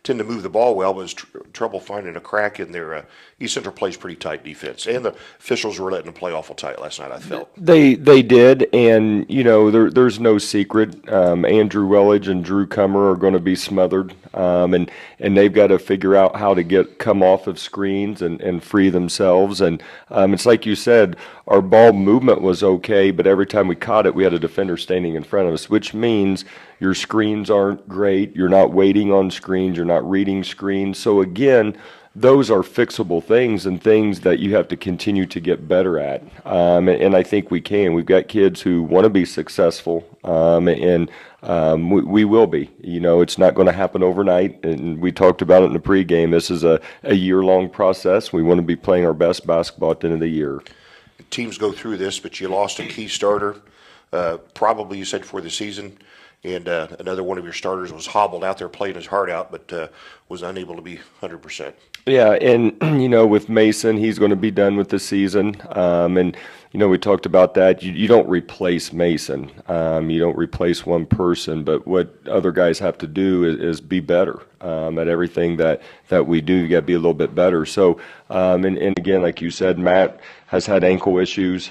Speaker 1: Tend to move the ball well, but has trouble finding a crack in their East Central plays pretty tight defense. And the officials were letting them play awful tight last night, I felt.
Speaker 12: They did, and there's no secret. Andrew Wellage and Drew Cummer are going to be smothered, and they've got to figure out how to come off of screens and free themselves. And it's like you said, our ball movement was okay, but every time we caught it, we had a defender standing in front of us, which means your screens aren't great. You're not waiting on screens. You're not reading screens. So again, those are fixable things and things that you have to continue to get better at. And I think we can. We've got kids who want to be successful, and we will be. It's not going to happen overnight. And we talked about it in the pregame. This is a year-long process. We want to be playing our best basketball at the end of the year.
Speaker 1: Teams go through this, but you lost a key starter, probably you said for the season. And another one of your starters was hobbled out there playing his heart out, but was unable to be 100%.
Speaker 12: Yeah, and, with Mason, he's going to be done with the season. And, we talked about that. You don't replace Mason. You don't replace one person, but what other guys have to do is be better at everything that we do. You got to be a little bit better. So, and again, like you said, Matt has had ankle issues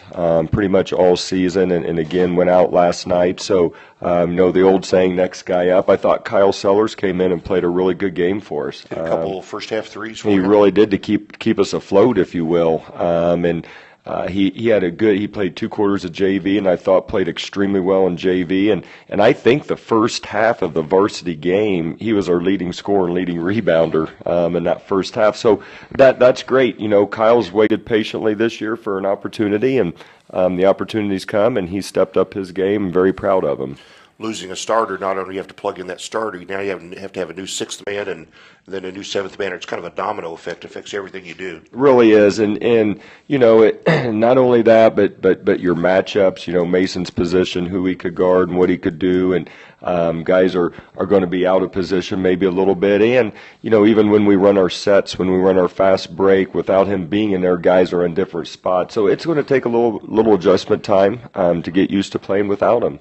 Speaker 12: pretty much all season, and again went out last night. So, the old saying, next guy up. I thought Kyle Sellers came in and played a really good game for us.
Speaker 1: Did a couple first half threes.
Speaker 12: He really did, to keep us afloat, if you will. And he played 2 quarters of JV, and I thought played extremely well in JV. And I think the first half of the varsity game, he was our leading scorer and leading rebounder in that first half. So that's great. Kyle's waited patiently this year for an opportunity, and the opportunity's come, and he stepped up his game. I'm very proud of him.
Speaker 1: Losing a starter, not only you have to plug in that starter, now you have to have a new 6th man and then a new 7th man. It's kind of a domino effect. It affects everything you do.
Speaker 12: It really is, and not only that, but your matchups. Mason's position, who he could guard and what he could do, and guys are going to be out of position maybe a little bit. And even when we run our sets, when we run our fast break, without him being in there, guys are in different spots. So it's going to take a little adjustment time to get used to playing without him.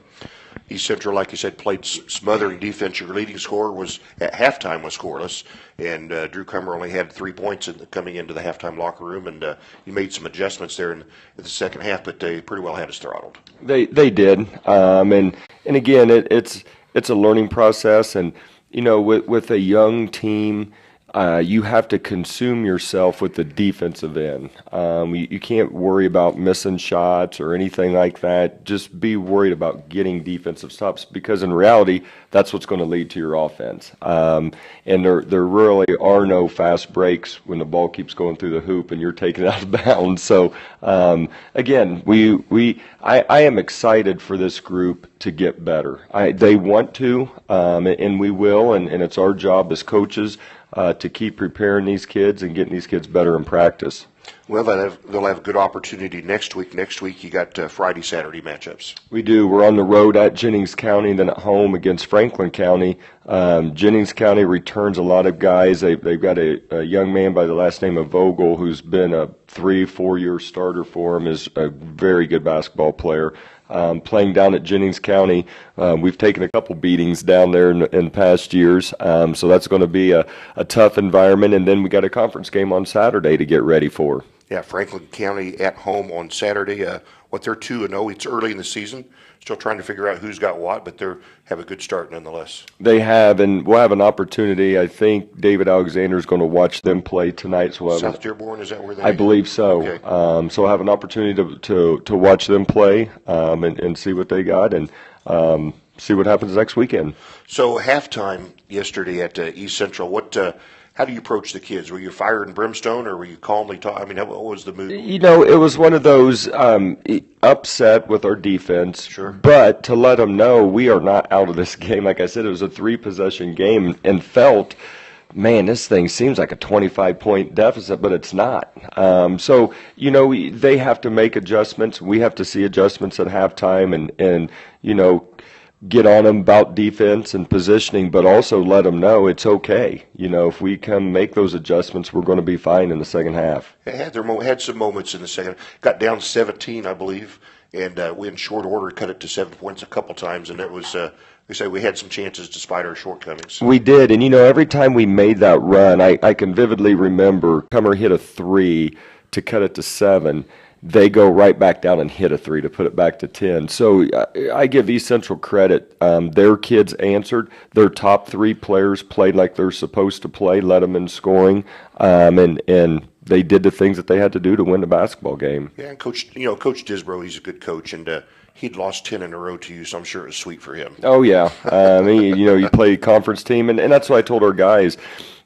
Speaker 1: East Central, like you said, played smothering defense. Your leading scorer was at halftime was scoreless, and Drew Cummer only had 3 points coming into the halftime locker room, and he made some adjustments there in the second half, but they pretty well had us throttled.
Speaker 12: They did, and again, it's a learning process, and with a young team. You have to consume yourself with the defensive end. You can't worry about missing shots or anything like that. Just be worried about getting defensive stops, because in reality, that's what's going to lead to your offense. And there really are no fast breaks when the ball keeps going through the hoop and you're taking it out of bounds. So again, I am excited for this group to get better. They want to, and we will, and it's our job as coaches to keep preparing these kids and getting these kids better in practice.
Speaker 1: Well, they'll have a good opportunity next week. Next week, you got Friday, Saturday matchups.
Speaker 12: We do. We're on the road at Jennings County, and then at home against Franklin County. Jennings County returns a lot of guys. They've got a young man by the last name of Vogel who's been a 3-4 year starter for him, is a very good basketball player. Playing down at Jennings County, we've taken a couple beatings down there in past years, so that's going to be a tough environment. And then we got a conference game on Saturday to get ready for.
Speaker 1: Yeah, Franklin County at home on Saturday. They're 2-0. It's early in the season. Still trying to figure out who's got what, but they have a good start nonetheless.
Speaker 12: They have, and we'll have an opportunity. I think David Alexander is going to watch them play tonight. So
Speaker 1: South Dearborn, is that where they?
Speaker 12: I believe so.
Speaker 1: Okay.
Speaker 12: So I'll have an opportunity to watch them play and see what they got, and see what happens next weekend.
Speaker 1: So halftime yesterday at East Central, how do you approach the kids? Were you fire and brimstone, or were you calmly talking? I mean, what was the mood?
Speaker 12: It was one of those upset with our defense.
Speaker 1: Sure.
Speaker 12: But to let them know we are not out of this game. Like I said, it was a 3-possession game, and felt, man, this thing seems like a 25-point deficit, but it's not. So, they have to make adjustments. We have to see adjustments at halftime, and get on them about defense and positioning, but also let them know it's okay. If we can make those adjustments, we're going to be fine in the second half.
Speaker 1: Had some moments in the second. Got down 17, I believe, and we in short order cut it to 7 points a couple times, and it was. They say we had some chances despite our shortcomings.
Speaker 12: We did, and every time we made that run, I can vividly remember Cummer hit a 3 to cut it to 7. They go right back down and hit a 3 to put it back to 10. So I give East Central credit. Their kids answered. Their top 3 players played like they're supposed to play, led them in scoring, and they did the things that they had to do to win the basketball game.
Speaker 1: Yeah, and Coach Disbro, he's a good coach, and he'd lost 10 in a row to you, so I'm sure it was sweet for him.
Speaker 12: Oh, yeah. You play conference team, and that's what I told our guys.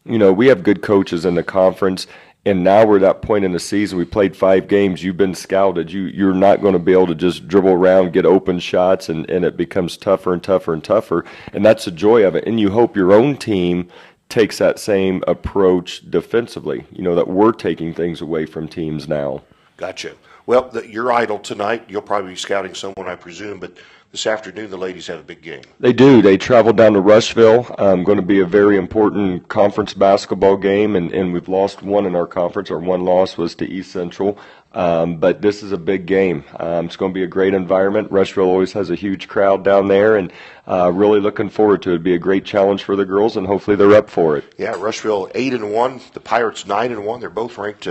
Speaker 12: We have good coaches in the conference, and now we're at that point in the season. We played 5 games. You've been scouted. You're not going to be able to just dribble around, get open shots, and it becomes tougher and tougher and tougher, and that's the joy of it. And you hope your own team takes that same approach defensively, that we're taking things away from teams now.
Speaker 1: Gotcha. Well, you're idle tonight. You'll probably be scouting someone, I presume, but this afternoon the ladies have a big game.
Speaker 12: They do. They travel down to Rushville. Going to be a very important conference basketball game, and we've lost one in our conference. Our one loss was to East Central, but this is a big game. It's going to be a great environment. Rushville always has a huge crowd down there, and really looking forward to it. It'll be a great challenge for the girls, and hopefully they're up for it.
Speaker 1: Yeah, Rushville 8-1, the Pirates 9-1. They're both ranked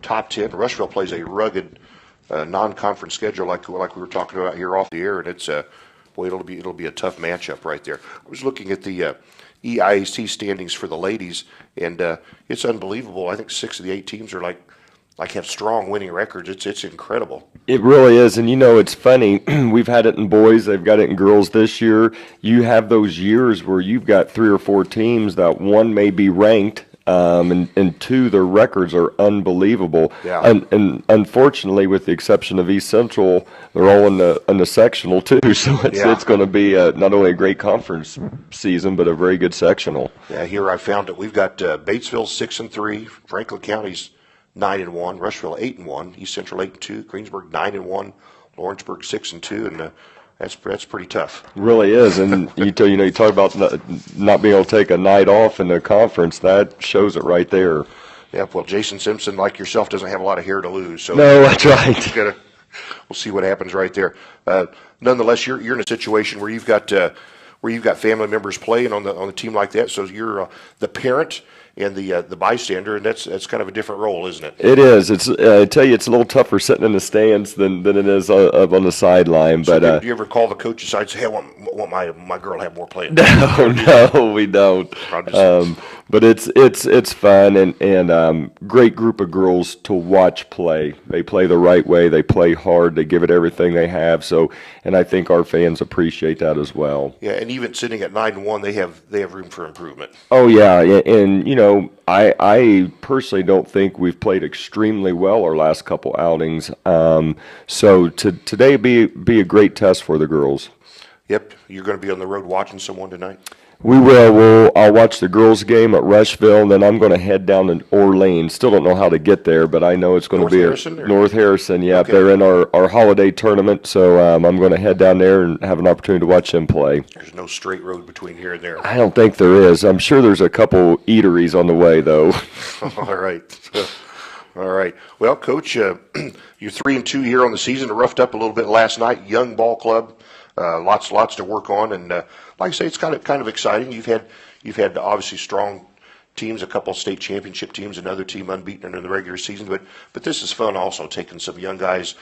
Speaker 1: top 10. Rushville plays a rugged non-conference schedule like we were talking about here off the air, and it's it'll be a tough matchup right there. I was looking at the EIAC standings for the ladies, and it's unbelievable. I think 6 of the 8 teams are like have strong winning records. It's incredible.
Speaker 12: It really is, and it's funny. We've had it in boys. They've got it in girls this year. You have those years where you've got 3 or 4 teams that one may be ranked. And 2, their records are unbelievable.
Speaker 1: Yeah.
Speaker 12: And unfortunately, with the exception of East Central, they're all in the sectional too. So it's going to be not only a great conference season, but a very good sectional.
Speaker 1: Yeah, here I found it. We've got Batesville 6-3, Franklin County's 9-1, Rushville 8-1, East Central 8-2, Greensburg 9-1, Lawrenceburg 6-2, and that's pretty tough.
Speaker 12: It really is, and you talk about not being able to take a night off in the conference. That shows it right there.
Speaker 1: Yeah, well, Jason Simpson, like yourself, doesn't have a lot of hair to lose. So
Speaker 12: no, that's right.
Speaker 1: We'll see what happens right there. Nonetheless, you're in a situation where you've got family members playing on the team like that. So you're the parent and the bystander, and that's kind of a different role, isn't it?
Speaker 12: It is. It's I tell you, it's a little tougher sitting in the stands than it is up on the sideline.
Speaker 1: So
Speaker 12: but
Speaker 1: do you ever call the coach aside and say, "Hey, I want my girl to have more playing"?
Speaker 12: No, we don't. But it's fun and great group of girls to watch play. They play the right way. They play hard. They give it everything they have. So, and I think our fans appreciate that as well.
Speaker 1: Yeah, and even sitting at 9-1, they have room for improvement.
Speaker 12: Oh yeah, and I personally don't think we've played extremely well our last couple outings. So today be a great test for the girls.
Speaker 1: Yep, you're going to be on the road watching someone tonight.
Speaker 12: We will. I'll watch the girls' game at Rushville, and then I'm going to head down to Orleans. Still don't know how to get there, but I know it's going to be North Harrison. Yeah, okay. They're in our holiday tournament, so I'm going to head down there and have an opportunity to watch them play.
Speaker 1: There's no straight road between here and there.
Speaker 12: I don't think there is. I'm sure there's a couple eateries on the way, though.
Speaker 1: All right. Well, Coach, you're 3-2 here on the season. It roughed up a little bit last night. Young ball club. Lots to work on, and like I say, it's kind of exciting. You've had obviously strong teams, a couple of state championship teams, another team unbeaten in the regular season. But this is fun also, taking some young guys,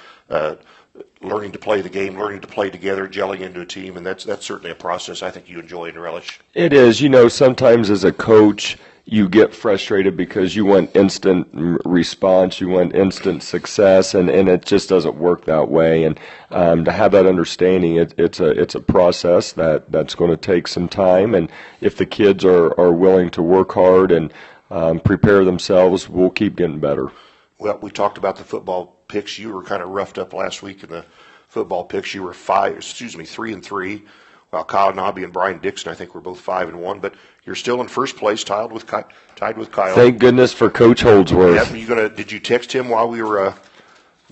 Speaker 1: learning to play the game, learning to play together, gelling into a team, and that's certainly a process I think you enjoy and relish.
Speaker 12: It is. Sometimes as a coach, you get frustrated because you want instant response, you want instant success, and it just doesn't work that way. And to have that understanding, it's a process that's going to take some time. And if the kids are willing to work hard and prepare themselves, we'll keep getting better.
Speaker 1: Well, we talked about the football picks. You were kind of roughed up last week in the football picks. You were 3-3. Well, Kyle Nobby and Brian Dixon, I think, were both 5-1, but you're still in first place, tied with Kyle.
Speaker 12: Thank goodness for Coach Holdsworth.
Speaker 1: Yep, did you text him while we were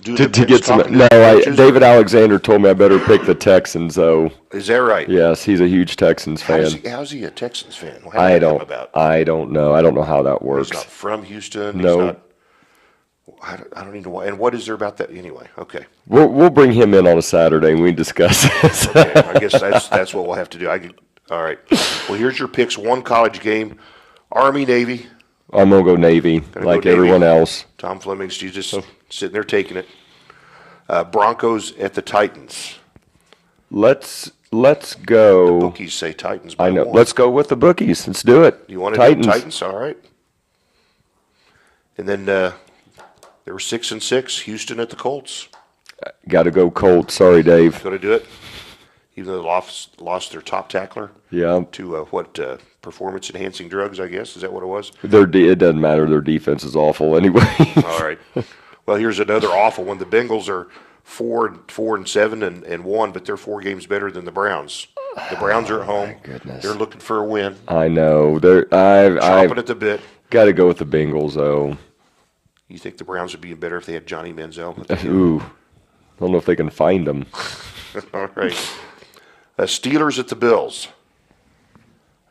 Speaker 1: Do
Speaker 12: to
Speaker 1: the
Speaker 12: get some.
Speaker 1: talking to
Speaker 12: No,
Speaker 1: the coaches?
Speaker 12: David Alexander told me I better pick the Texans, though.
Speaker 1: Is that right?
Speaker 12: Yes, he's a huge Texans fan.
Speaker 1: How's he a Texans fan? How did that come about?
Speaker 12: I don't know. I don't know how that works.
Speaker 1: He's not from Houston.
Speaker 12: No.
Speaker 1: He's not, I don't even know why. And what is there about that anyway? Okay.
Speaker 12: We'll bring him in on a Saturday and we can discuss this.
Speaker 1: Okay, I guess that's what we'll have to do. All right. Well, here's your picks. One college game: Army, Navy.
Speaker 12: I'm gonna go Navy,
Speaker 1: Gonna
Speaker 12: like
Speaker 1: go Navy.
Speaker 12: everyone else.
Speaker 1: Tom Fleming's just sitting there taking it. Broncos at the Titans.
Speaker 12: Let's go.
Speaker 1: Bookies say Titans. By
Speaker 12: I know.
Speaker 1: one.
Speaker 12: Let's go with the bookies. Let's do it.
Speaker 1: You want to
Speaker 12: Titans.
Speaker 1: do Titans? All right. And then they were 6-6. Houston at the Colts.
Speaker 12: Got to go Colts. Sorry, Dave.
Speaker 1: Going to do it, even though they lost their top tackler.
Speaker 12: Yeah.
Speaker 1: To performance-enhancing drugs, I guess. Is that what it was?
Speaker 12: It doesn't matter. Their defense is awful anyway.
Speaker 1: All right. Well, here's another awful one. The Bengals are 4-7-1, but they're 4 games better than the Browns. The Browns are at home.
Speaker 12: Goodness.
Speaker 1: They're looking for a win.
Speaker 12: I know.
Speaker 1: Chomping
Speaker 12: I've
Speaker 1: at the bit.
Speaker 12: got to go with the Bengals, though.
Speaker 1: You think the Browns would be better if they had Johnny Manziel?
Speaker 12: Ooh. I don't know if they can find him.
Speaker 1: All right. Steelers at the Bills.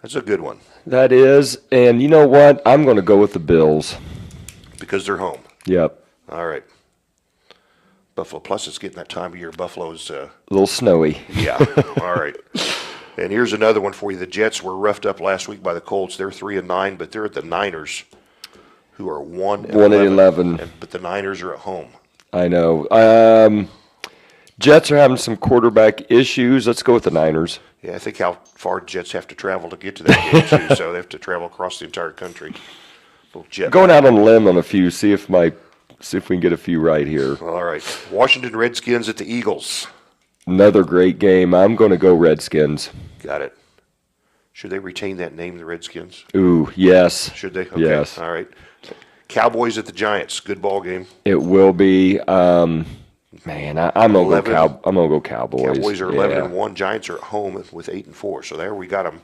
Speaker 1: That's a good one.
Speaker 12: That is. And you know what? I'm going to go with the Bills.
Speaker 1: Because they're home.
Speaker 12: Yep.
Speaker 1: All right. Buffalo. Plus, it's getting that time of year. Buffalo's
Speaker 12: a little snowy.
Speaker 1: Yeah. All right. And here's another one for you. The Jets were roughed up last week by the Colts. They're 3-9, but they're at the Niners, who are 1-11. But the Niners are at home.
Speaker 12: I know. Jets are having some quarterback issues. Let's go with the Niners.
Speaker 1: Yeah, I think how far Jets have to travel to get to that game, too. So they have to travel across the entire country.
Speaker 12: Going out on a limb on a few, see if we can get a few right here.
Speaker 1: All right. Washington Redskins at the Eagles.
Speaker 12: Another great game. I'm going to go Redskins.
Speaker 1: Got it. Should they retain that name, the Redskins?
Speaker 12: Ooh, yes.
Speaker 1: Should they? Okay.
Speaker 12: Yes.
Speaker 1: All right. Cowboys at the Giants. Good ball game.
Speaker 12: It will be. I'm gonna go Cowboys.
Speaker 1: Cowboys are 11-1. Giants are at home with 8-4. So there we got them.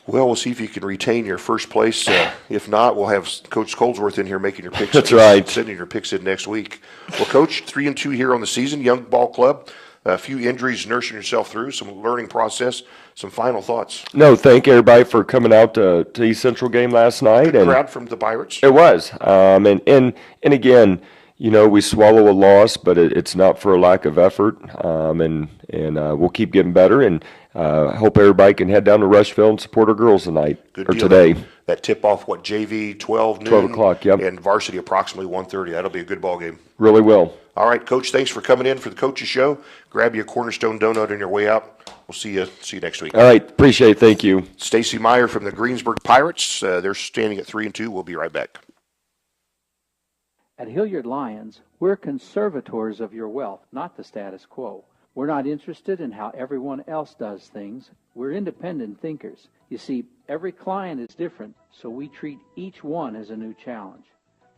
Speaker 1: Well, we'll see if you can retain your first place. If not, we'll have Coach Colesworth in here making your picks.
Speaker 12: That's right.
Speaker 1: Sending your picks in next week. Well, Coach, 3-2 here on the season. Young ball club. A few injuries, nursing yourself through. Some learning process. Some final thoughts.
Speaker 12: No, thank everybody for coming out to East Central game last night.
Speaker 1: Good crowd from the Pirates.
Speaker 12: It was. And again, we swallow a loss, but it's not for a lack of effort. And we'll keep getting better. And hope everybody can head down to Rushville and support our girls tonight today.
Speaker 1: That tip off JV 12 noon.
Speaker 12: 12 o'clock. Yep.
Speaker 1: And varsity approximately 1:30. That'll be a good ball game.
Speaker 12: Really will.
Speaker 1: All right, Coach. Thanks for coming in for the Coaches Show. Grab you a Cornerstone donut on your way out. We'll see you next week.
Speaker 12: All right. Appreciate it. Thank you.
Speaker 1: Stacy Meyer from the Greensburg Pirates. They're standing at 3-2. We'll be right back.
Speaker 13: At Hilliard Lyons, we're conservators of your wealth, not the status quo. We're not interested in how everyone else does things. We're independent thinkers. You see, every client is different, so we treat each one as a new challenge.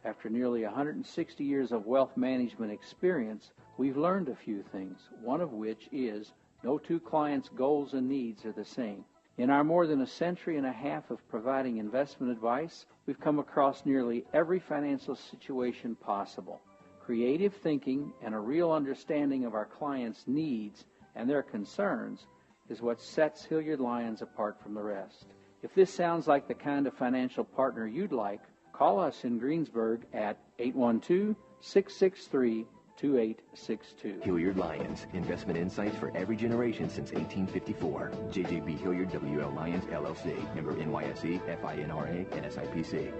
Speaker 13: After nearly 160 years of wealth management experience, we've learned a few things, one of which is no two clients' goals and needs are the same. In our more than a century and a half of providing investment advice, we've come across nearly every financial situation possible. Creative thinking and a real understanding of our clients' needs and their concerns is what sets Hilliard Lyons apart from the rest. If this sounds like the kind of financial partner you'd like, call us in Greensburg at 812-663-2862.
Speaker 14: Hilliard Lyons, investment insights for every generation since 1854. JJB Hilliard WL Lyons, LLC. Member NYSE, FINRA, and SIPC.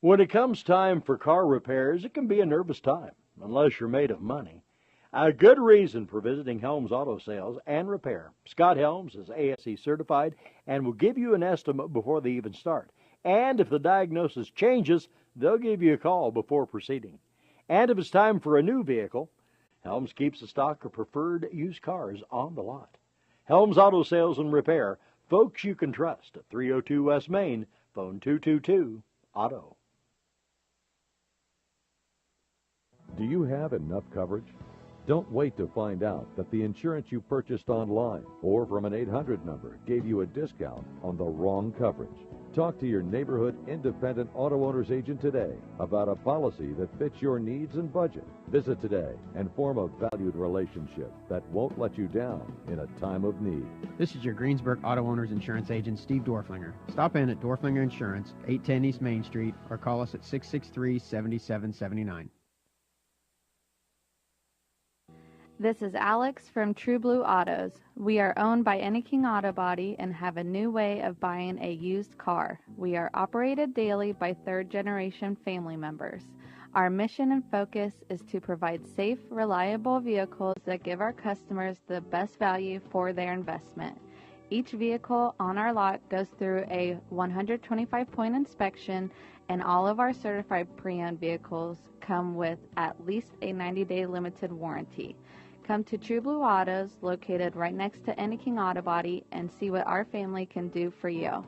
Speaker 3: When it comes time for car repairs, it can be a nervous time, unless you're made of money. A good reason for visiting Helms Auto Sales and Repair. Scott Helms is ASE certified and will give you an estimate before they even start. And if the diagnosis changes, they'll give you a call before proceeding. And if it's time for a new vehicle, Helms keeps a stock of preferred used cars on the lot. Helms Auto Sales and Repair, folks you can trust at 302 West Main, phone 222-AUTO.
Speaker 15: Do you have enough coverage? Don't wait to find out that the insurance you purchased online or from an 800 number gave you a discount on the wrong coverage. Talk to your neighborhood independent auto owners agent today about a policy that fits your needs and budget. Visit today and form a valued relationship that won't let you down in a time of need.
Speaker 16: This is your Greensburg Auto Owners Insurance agent, Steve Dorflinger. Stop in at Dorflinger Insurance, 810 East Main Street, or call us at 663-7779.
Speaker 17: This is Alex from True Blue Autos. We are owned by Anyking Auto Body and have a new way of buying a used car. We are operated daily by third-generation family members. Our mission and focus is to provide safe, reliable vehicles that give our customers the best value for their investment. Each vehicle on our lot goes through a 125-point inspection, and all of our certified pre-owned vehicles come with at least a 90-day limited warranty. Come to True Blue Autos, located right next to Anyking Auto Body, and see what our family can do for you.
Speaker 1: All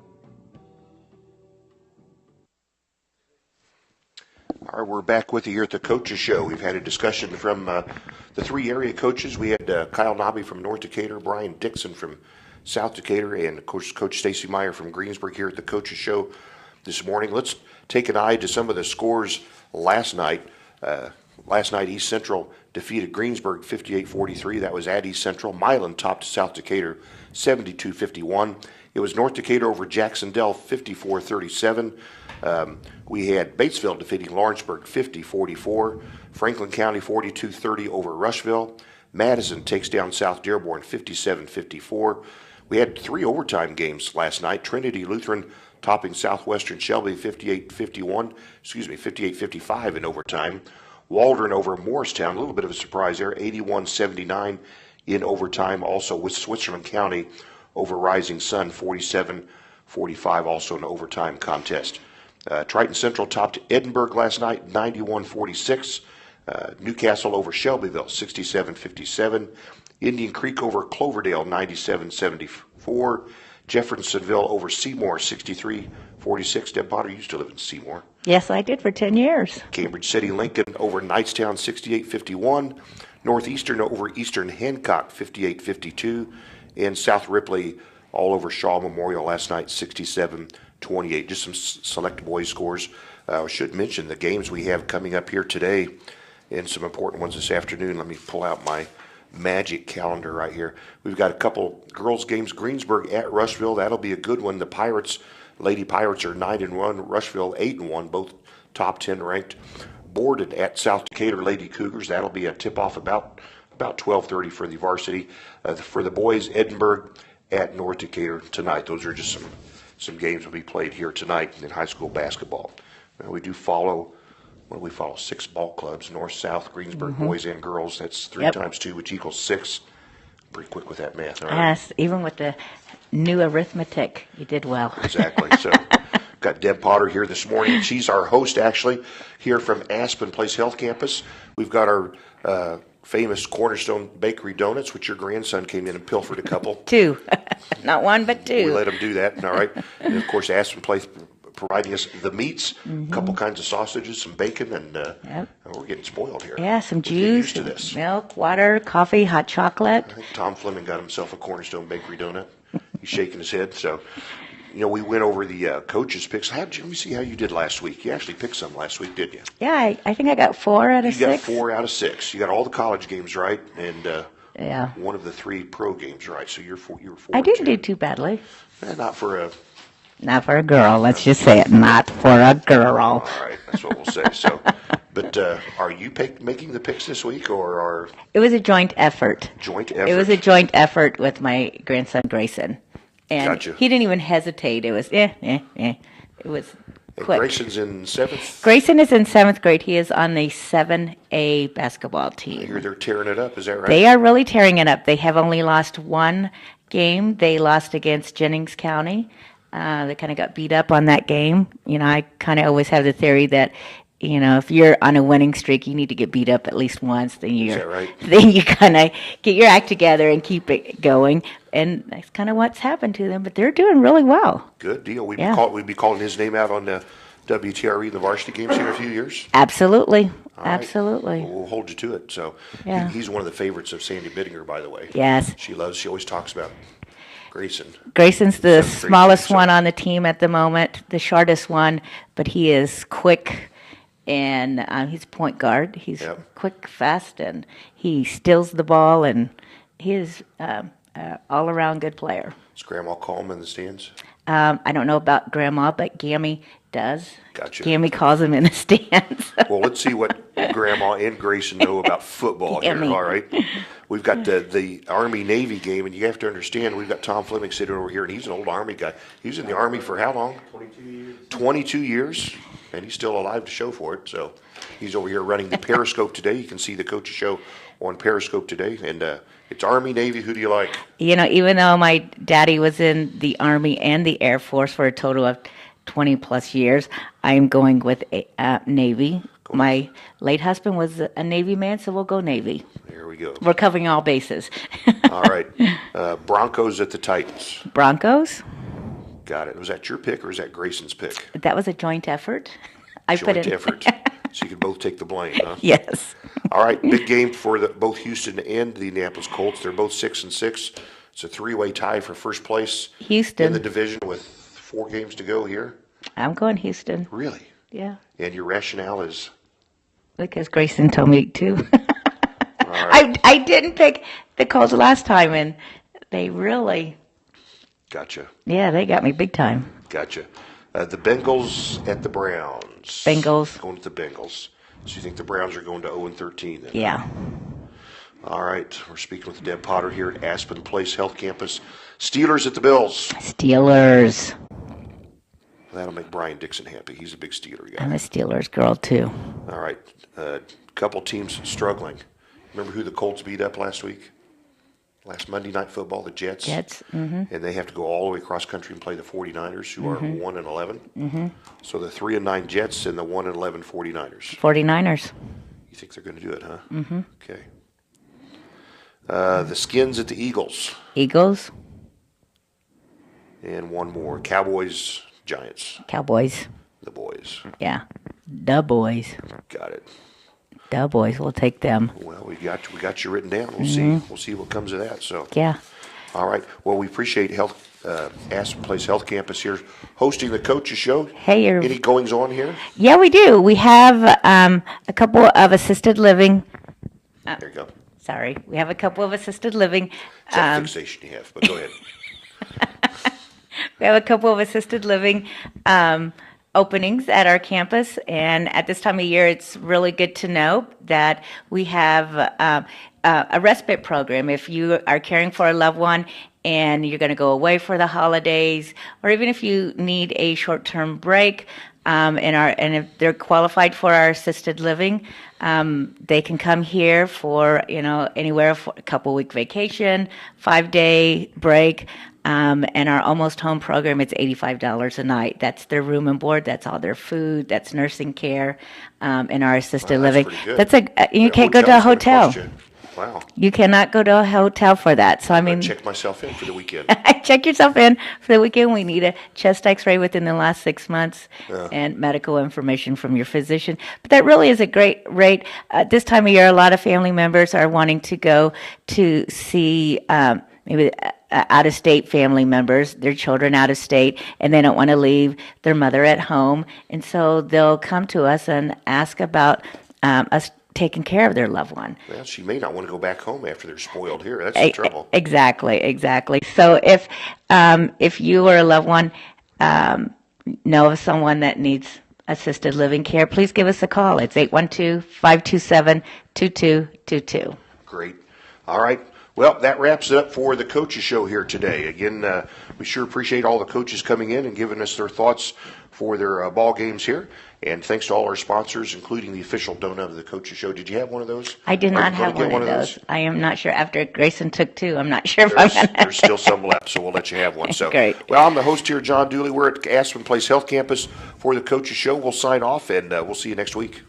Speaker 1: right, we're back with you here at the Coaches Show. We've had a discussion from the three area coaches. We had Kyle Nobby from North Decatur, Brian Dixon from South Decatur, and of course Coach Stacy Meyer from Greensburg here at the Coaches Show this morning. Let's take an eye to some of the scores last night. Last night, East Central defeated Greensburg 58-43. That was at East Central. Milan topped South Decatur 72-51. It was North Decatur over Jacksonville 54-37. We had Batesville defeating Lawrenceburg 50-44. Franklin County 42-30 over Rushville. Madison takes down South Dearborn 57-54. We had three overtime games last night. Trinity Lutheran topping Southwestern Shelby 58-55 in overtime. Waldron over Morristown, a little bit of a surprise there, 81-79 in overtime. Also with Switzerland County over Rising Sun, 47-45, also an overtime contest. Triton Central topped Edinburgh last night, 91-46. Newcastle over Shelbyville, 67-57. Indian Creek over Cloverdale, 97-74. Jeffersonville over Seymour, 63-46. Deb Potter used to live in Seymour.
Speaker 18: Yes, I did for 10 years.
Speaker 1: Cambridge City Lincoln over Knightstown, 68-51. Northeastern over Eastern Hancock, 58-52. And South Ripley all over Shaw Memorial last night, 67-28. Just some select boys scores. I should mention the games we have coming up here today and some important ones this afternoon. Let me pull out my magic calendar right here. We've got a couple girls games. Greensburg at Rushville. That'll be a good one. The Pirates, Lady Pirates, are 9-1. Rushville 8-1. Both top 10 ranked. Borden at South Decatur Lady Cougars. That'll be a tip-off about 12:30 for the varsity. For the boys, Edinburgh at North Decatur tonight. Those are just some games will be played here tonight in high school basketball. We do follow. What do we follow? 6 ball clubs, North, South, Greensburg, boys and girls. That's 3 times 2, which equals 6. Pretty quick with that math. All right.
Speaker 18: Yes, even with the new arithmetic, you did well.
Speaker 1: Exactly. So, got Deb Potter here this morning. She's our host, actually, here from Aspen Place Health Campus. We've got our famous Cornerstone Bakery donuts, which your grandson came in and pilfered a couple.
Speaker 18: 2. Not 1, but 2.
Speaker 1: We let him do that. All right. And, of course, Aspen Place providing us the meats, a couple kinds of sausages, some bacon, and we're getting spoiled here.
Speaker 18: Yeah, some juice, milk, water, coffee, hot chocolate.
Speaker 1: I think Tom Fleming got himself a Cornerstone Bakery donut. He's shaking his head. So, we went over the coaches' picks. Let me see how you did last week. You actually picked some last week, didn't you?
Speaker 18: Yeah, I think I got 4 out of 6.
Speaker 1: You got 4 out of 6. You got all the college games right, and one of the 3 pro games right. So you were 4.
Speaker 18: I didn't do too badly.
Speaker 1: Not for a
Speaker 18: girl. Let's just say it. Not for a girl.
Speaker 1: All right, that's what we'll say. So, but are you making the picks this week, or are?
Speaker 18: It was a joint effort. It was a joint effort with my grandson Grayson, and
Speaker 1: gotcha.
Speaker 18: He didn't even hesitate. It was It was quick.
Speaker 1: Grayson's in 7th.
Speaker 18: Grayson is in 7th grade. He is on the 7A basketball team.
Speaker 1: I hear they're tearing it up. Is that right?
Speaker 18: They are really tearing it up. They have only lost 1 game. They lost against Jennings County. They kind of got beat up on that game. I kind of always have the theory that, if you're on a winning streak, you need to get beat up at least once. Then
Speaker 1: Is that right?
Speaker 18: Then you kind of get your act together and keep it going. And that's kind of what's happened to them. But they're doing really well.
Speaker 1: Good deal. We'd be calling his name out on the WTRE, the varsity games here in a few years.
Speaker 18: Absolutely.
Speaker 1: All right.
Speaker 18: Absolutely.
Speaker 1: We'll hold you to it. So
Speaker 18: Yeah.
Speaker 1: he's one of the favorites of Sandy Bittinger, by the way.
Speaker 18: Yes.
Speaker 1: She always talks about
Speaker 18: Grayson's the
Speaker 1: Seventh grade
Speaker 18: smallest
Speaker 1: team,
Speaker 18: one on the team at the moment, the shortest one, but he is quick, and he's a point guard. He's quick, fast, and he steals the ball, and he is all-around good player.
Speaker 1: Does Grandma call him in the stands?
Speaker 18: I don't know about Grandma, but Gammy does.
Speaker 1: Gotcha.
Speaker 18: Gammy calls him in the stands.
Speaker 1: Well, let's see what Grandma and Grayson know about football here.
Speaker 18: Gammy.
Speaker 1: All right. We've got the Army-Navy game, and you have to understand, we've got Tom Fleming sitting over here, and he's an old Army guy. He was in the Army for how long? 22 years. 22 years, and he's still alive to show for it. So he's over here running the Periscope today. You can see the Coach's Show on Periscope today, and it's Army-Navy. Who do you like?
Speaker 18: You know, even though my daddy was in the Army and the Air Force for a total of 20-plus years, I am going with Navy. My late husband was a Navy man, so we'll go Navy.
Speaker 1: There we go.
Speaker 18: We're covering all bases.
Speaker 1: All right. Broncos at the Titans.
Speaker 18: Broncos?
Speaker 1: Got it. Was that your pick, or is that Grayson's pick?
Speaker 18: That was a joint effort.
Speaker 1: Joint effort. So you can both take the blame, huh?
Speaker 18: Yes.
Speaker 1: All right. Big game for both Houston and the Indianapolis Colts. They're both 6-6. It's a three-way tie for first place
Speaker 18: Houston.
Speaker 1: in the division with 4 games to go here.
Speaker 18: I'm going Houston.
Speaker 1: Really?
Speaker 18: Yeah.
Speaker 1: And your rationale is?
Speaker 18: Because Grayson told me to.
Speaker 1: Right.
Speaker 18: I didn't pick the Colts last time, and they really,
Speaker 1: Gotcha.
Speaker 18: yeah, they got me big time.
Speaker 1: Gotcha. The Bengals at the Browns.
Speaker 18: Bengals.
Speaker 1: Going to the Bengals. So you think the Browns are going to 0-13 then?
Speaker 18: Yeah.
Speaker 1: All right. We're speaking with Deb Potter here at Aspen Place Health Campus. Steelers at the Bills.
Speaker 18: Steelers.
Speaker 1: That'll make Brian Dixon happy. He's a big Steeler guy.
Speaker 18: I'm a Steelers girl, too.
Speaker 1: All right. Couple teams struggling. Remember who the Colts beat up last week? Last Monday Night Football, the Jets.
Speaker 18: Jets. Mm-hmm.
Speaker 1: And they have to go all the way across country and play the 49ers, who are 1-11.
Speaker 18: Mm-hmm.
Speaker 1: So the 3-9 Jets and the 1-11 49ers.
Speaker 18: 49ers.
Speaker 1: You think they're going to do it, huh?
Speaker 18: Mm-hmm.
Speaker 1: Okay. The Skins at the Eagles.
Speaker 18: Eagles.
Speaker 1: And one more. Cowboys, Giants.
Speaker 18: Cowboys.
Speaker 1: The boys.
Speaker 18: Yeah. The boys.
Speaker 1: Got it.
Speaker 18: The boys. We'll take them.
Speaker 1: Well, we got you written down. We'll see. We'll see what comes of that. So.
Speaker 18: Yeah.
Speaker 1: All right. Well, we appreciate Aspen Place Health Campus here hosting the Coach's Show.
Speaker 18: Hey,
Speaker 1: any goings on here?
Speaker 18: Yeah, we do. We have a couple of assisted living.
Speaker 1: There you go.
Speaker 18: Sorry, we have a couple of assisted living.
Speaker 1: It's that fixation you have, but go ahead.
Speaker 18: We have a couple of assisted living openings at our campus, and at this time of year, it's really good to know that we have a respite program. If you are caring for a loved one and you're going to go away for the holidays, or even if you need a short-term break, and if they're qualified for our assisted living, they can come here for anywhere for a couple-week vacation, 5-day break. And our Almost Home program, it's $85 a night. That's their room and board. That's all their food. That's nursing care. In our assisted living. That's you can't go to a hotel.
Speaker 1: Wow.
Speaker 18: You cannot go to a hotel for that. So I mean,
Speaker 1: check myself in for the weekend.
Speaker 18: Check yourself in for the weekend. We need a chest X-ray within the last 6 months and medical information from your physician. But that really is a great rate. This time of year, a lot of family members are wanting to go to see maybe out-of-state family members, their children out of state, and they don't want to leave their mother at home. And so they'll come to us and ask about us taking care of their loved one.
Speaker 1: Well, she may not want to go back home after they're spoiled here. That's the trouble.
Speaker 18: Exactly. So if you or a loved one know of someone that needs assisted living care, please give us a call. It's 812-527-2222.
Speaker 1: Great. All right. Well, that wraps it up for the Coach's Show here today. Again, we sure appreciate all the coaches coming in and giving us their thoughts for their ball games here. And thanks to all our sponsors, including the official donut of the Coach's Show. Did you have one of those?
Speaker 18: I did not have one of those. I am not sure. After Grayson took 2, I'm not sure if I'm going to.
Speaker 1: There's still some left, so we'll let you have one. So,
Speaker 18: great.
Speaker 1: Well, I'm the host here, John Dooley. We're at Aspen Place Health Campus for the Coach's Show. We'll sign off, and we'll see you next week.